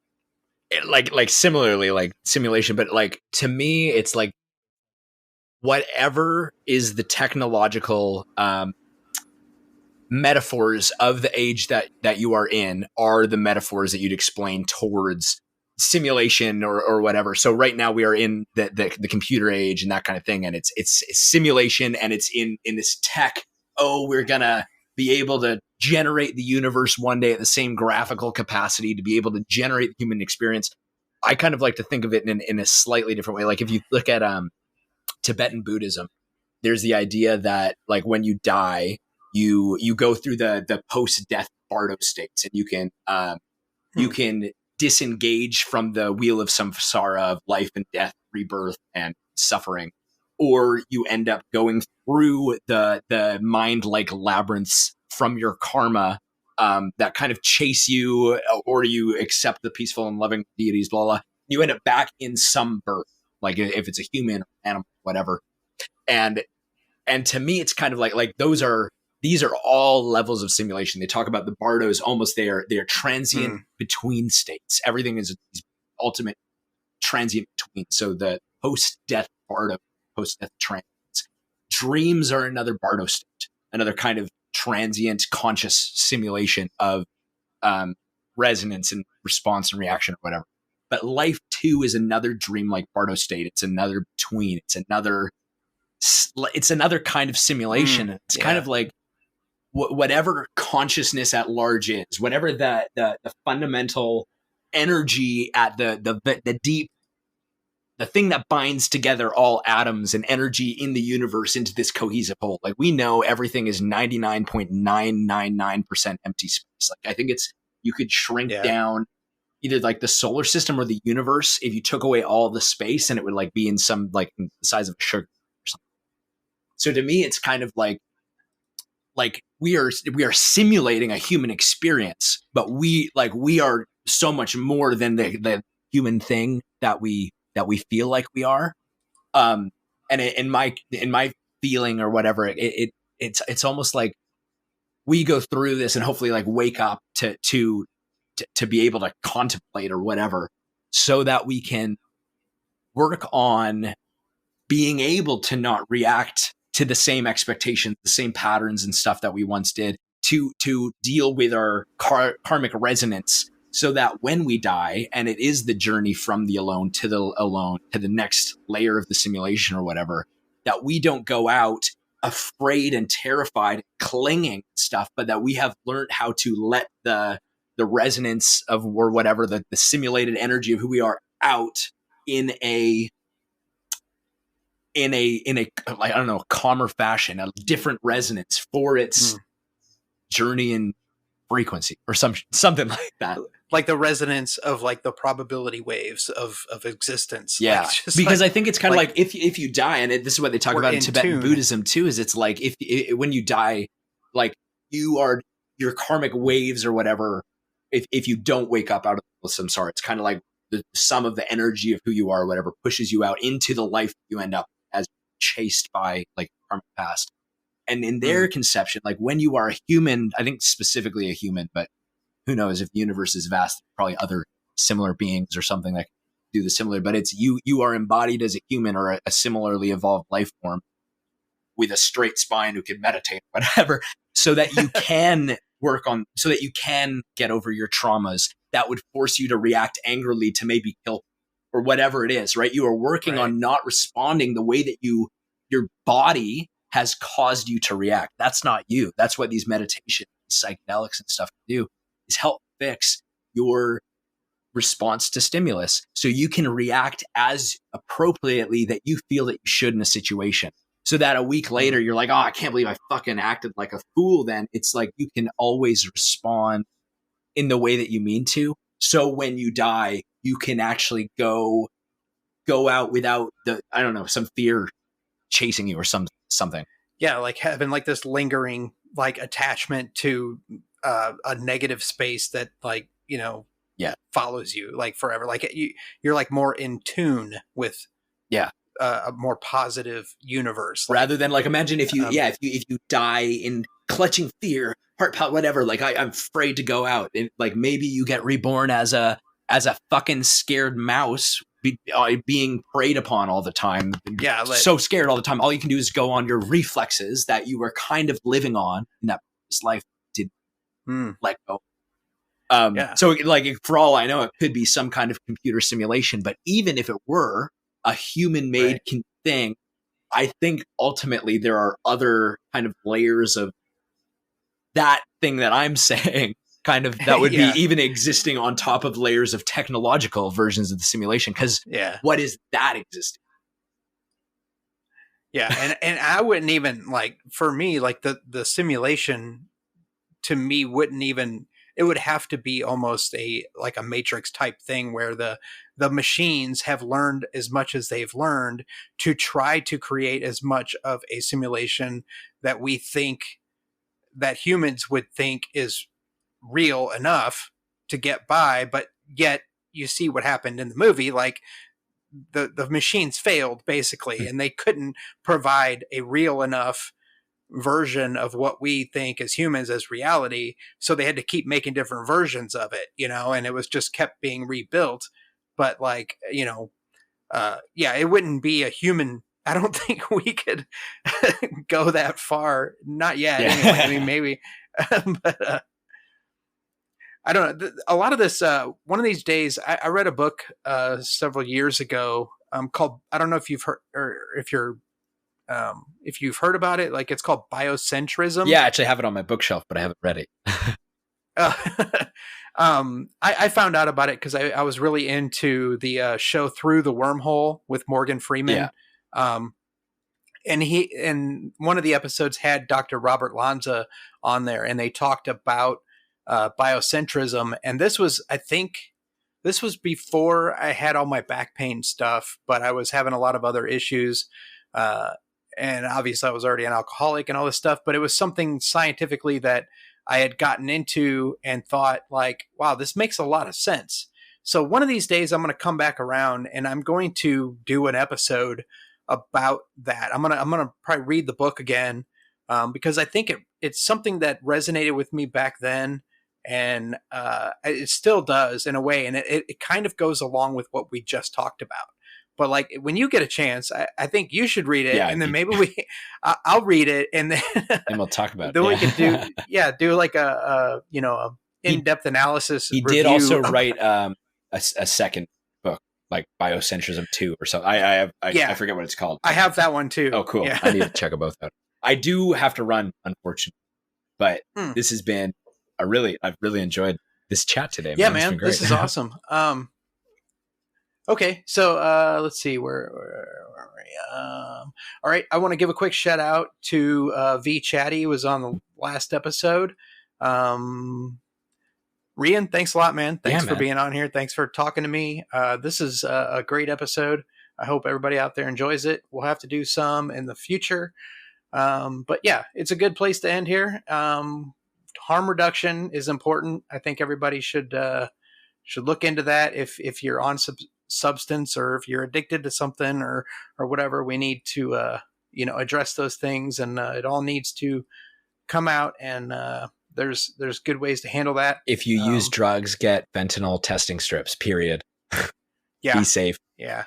like similarly, like simulation, but like to me, it's like whatever is the technological metaphors of the age that you are in are the metaphors that you'd explain towards simulation or whatever. So right now we are in the computer age and that kind of thing, and it's simulation, and it's in this tech. Oh, we're gonna be able to generate the universe one day at the same graphical capacity to be able to generate the human experience. I kind of like to think of it in a slightly different way. Like if you look at Tibetan Buddhism, there's the idea that like when you die, you go through the post-death bardo states, and you can disengage from the wheel of samsara of life and death, rebirth and suffering, or you end up going through the mind-like labyrinths from your karma that kind of chase you, or you accept the peaceful and loving deities, blah, blah. You end up back in some birth, like if it's a human, animal, whatever. And to me, it's kind of like these are all levels of simulation. They talk about the bardos almost they are transient between states. Everything is ultimate transient between. So the post-death bardo, post-death transients. Dreams are another bardo state, another kind of transient conscious simulation of resonance and response and reaction or whatever. But life too is another dreamlike bardo state. It's another between. It's another kind of simulation. It's kind of like whatever consciousness at large is, whatever the fundamental energy at the deep the thing that binds together all atoms and energy in the universe into this cohesive whole. Like, we know everything is 99.999% empty space. Like, I think you could shrink down either like the solar system or the universe if you took away all the space, and it would like be in some like the size of a sugar or something. So to me, it's kind of like we are simulating a human experience, but we are so much more than the human thing that we feel like we are. And in my feeling or whatever, it's almost like we go through this and hopefully like wake up to be able to contemplate or whatever, so that we can work on being able to not react to the same expectations, the same patterns and stuff that we once did, to deal with our karmic resonance, so that when we die, and it is the journey from the alone to the next layer of the simulation or whatever, that we don't go out afraid and terrified, clinging and stuff, but that we have learned how to let the resonance of, or whatever, the simulated energy of who we are out in a like, I don't know, calmer fashion, a different resonance for its journey and frequency or something like that. Like the resonance of like the probability waves of existence. Yeah. Like, because I think it's kind of like if you die, and this is what they talk about in Tibetan tune. Buddhism too, is it's like if when you die, like your karmic waves or whatever, if you don't wake up out of the samsara, it's kind of like the sum of the energy of who you are or whatever pushes you out into the life you end up as, chased by like karmic past. And in their conception, like when you are a human, I think specifically a human, but who knows, if the universe is vast, probably other similar beings or something that do the similar, but it's you are embodied as a human or a similarly evolved life form with a straight spine who can meditate, whatever, so that you can so that you can get over your traumas that would force you to react angrily to maybe kill or whatever it is, right? You are working on not responding the way that your body has caused you to react. That's not you. That's what these meditations, psychedelics and stuff do, is help fix your response to stimulus so you can react as appropriately that you feel that you should in a situation. So that a week later, you're like, oh, I can't believe I fucking acted like a fool then. It's like you can always respond in the way that you mean to. So when you die, you can actually go out without some fear chasing you or something. Yeah, like having like this lingering like attachment to a negative space that like, follows you like forever. Like you're like more in tune with a more positive universe, rather than like, imagine if you die in clutching fear, heart palp, whatever, like I'm afraid to go out, and like maybe you get reborn as a fucking scared mouse being preyed upon all the time. Yeah, so scared all the time. All you can do is go on your reflexes that you were kind of living on in that previous life didn't let go. So like, for all I know, it could be some kind of computer simulation, but even if it were a human-made thing, I think ultimately there are other kind of layers of that thing that I'm saying, kind of that would be even existing on top of layers of technological versions of the simulation. Because what is that existing? Yeah, and I wouldn't even, like, for me, like the simulation to me wouldn't even, it would have to be almost a Matrix type thing where the machines have learned as much as they've learned to try to create as much of a simulation that we think that humans would think is real enough to get by. But yet you see what happened in the movie, like the machines failed basically, and they couldn't provide a real enough version of what we think as humans as reality, so they had to keep making different versions of it, and it was just kept being rebuilt. But like, it wouldn't be a human. I don't think we could go that far, not yet. Anyway. I mean, maybe but I don't know. A lot of this, one of these days, I read a book several years ago called, I don't know if you've heard, or if you've heard about it, like it's called Biocentrism. Yeah, I actually have it on my bookshelf, but I haven't read it. I found out about it because I was really into the show Through the Wormhole with Morgan Freeman. Um, and one of the episodes had Dr. Robert Lanza on there, and they talked about biocentrism. And I think this was before I had all my back pain stuff, but I was having a lot of other issues. And obviously I was already an alcoholic and all this stuff, but it was something scientifically that I had gotten into and thought like, wow, this makes a lot of sense. So one of these days I'm going to come back around and I'm going to do an episode about that. I'm gonna probably read the book again because I think it's something that resonated with me back then, and it still does in a way, and it kind of goes along with what we just talked about. But like when you get a chance, I think you should read it, and then maybe I'll read it, and then and we'll talk about it. Then we can do like a in-depth analysis. He did also write a second book, like Biocentrism 2 or something. I forget what it's called. I have that one too. Oh, cool. Yeah. I need to check them both out. I do have to run, unfortunately, but this has been I've really enjoyed this chat today. Yeah, man, this is awesome. Okay, so let's see where are we? All right, I want to give a quick shout out to V Chatty, who was on the last episode. Rian, thanks a lot, man. Thanks for being on here. Thanks for talking to me. This is a great episode. I hope everybody out there enjoys it. We'll have to do some in the future. But yeah, it's a good place to end here. Harm reduction is important. I think everybody should look into that. If you're on substance or if you're addicted to something or whatever, we need to address those things, and it all needs to come out, and there's good ways to handle that. If you use drugs, get fentanyl testing strips, period. Yeah. Be safe. Yeah.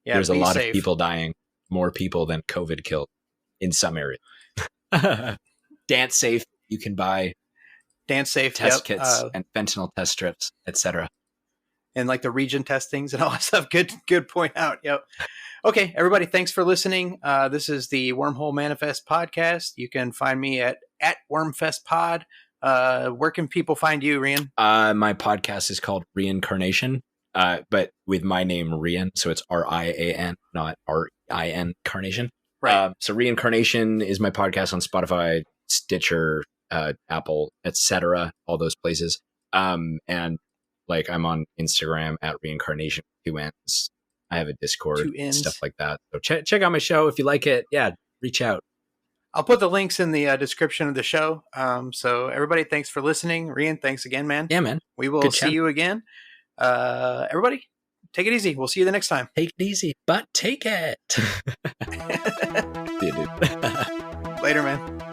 There's a lot of people dying, more people than COVID killed in some areas. Dance safe. You can buy Dance safe test kits and fentanyl test strips, etc. And like the region testings and all that stuff. Good point out. Yep. Okay, everybody, thanks for listening. This is the Wormhole Manifest podcast. You can find me at WormfestPod. Where can people find you, Rian? My podcast is called Riancarnation, but with my name, Rian. So it's Rian, not Rin Carnation. Right. So Riancarnation is my podcast on Spotify, Stitcher, Apple, etc., all those places. And like I'm on Instagram at Riancarnation 2 N's. I have a Discord, stuff like that. So check out my show if you like it. Yeah, reach out. I'll put the links in the description of the show. So everybody, thanks for listening. Rian, thanks again, man. Yeah, man. We will see you again. Everybody, take it easy. We'll see you the next time. Take it easy, but take it. See you, dude. Later, man.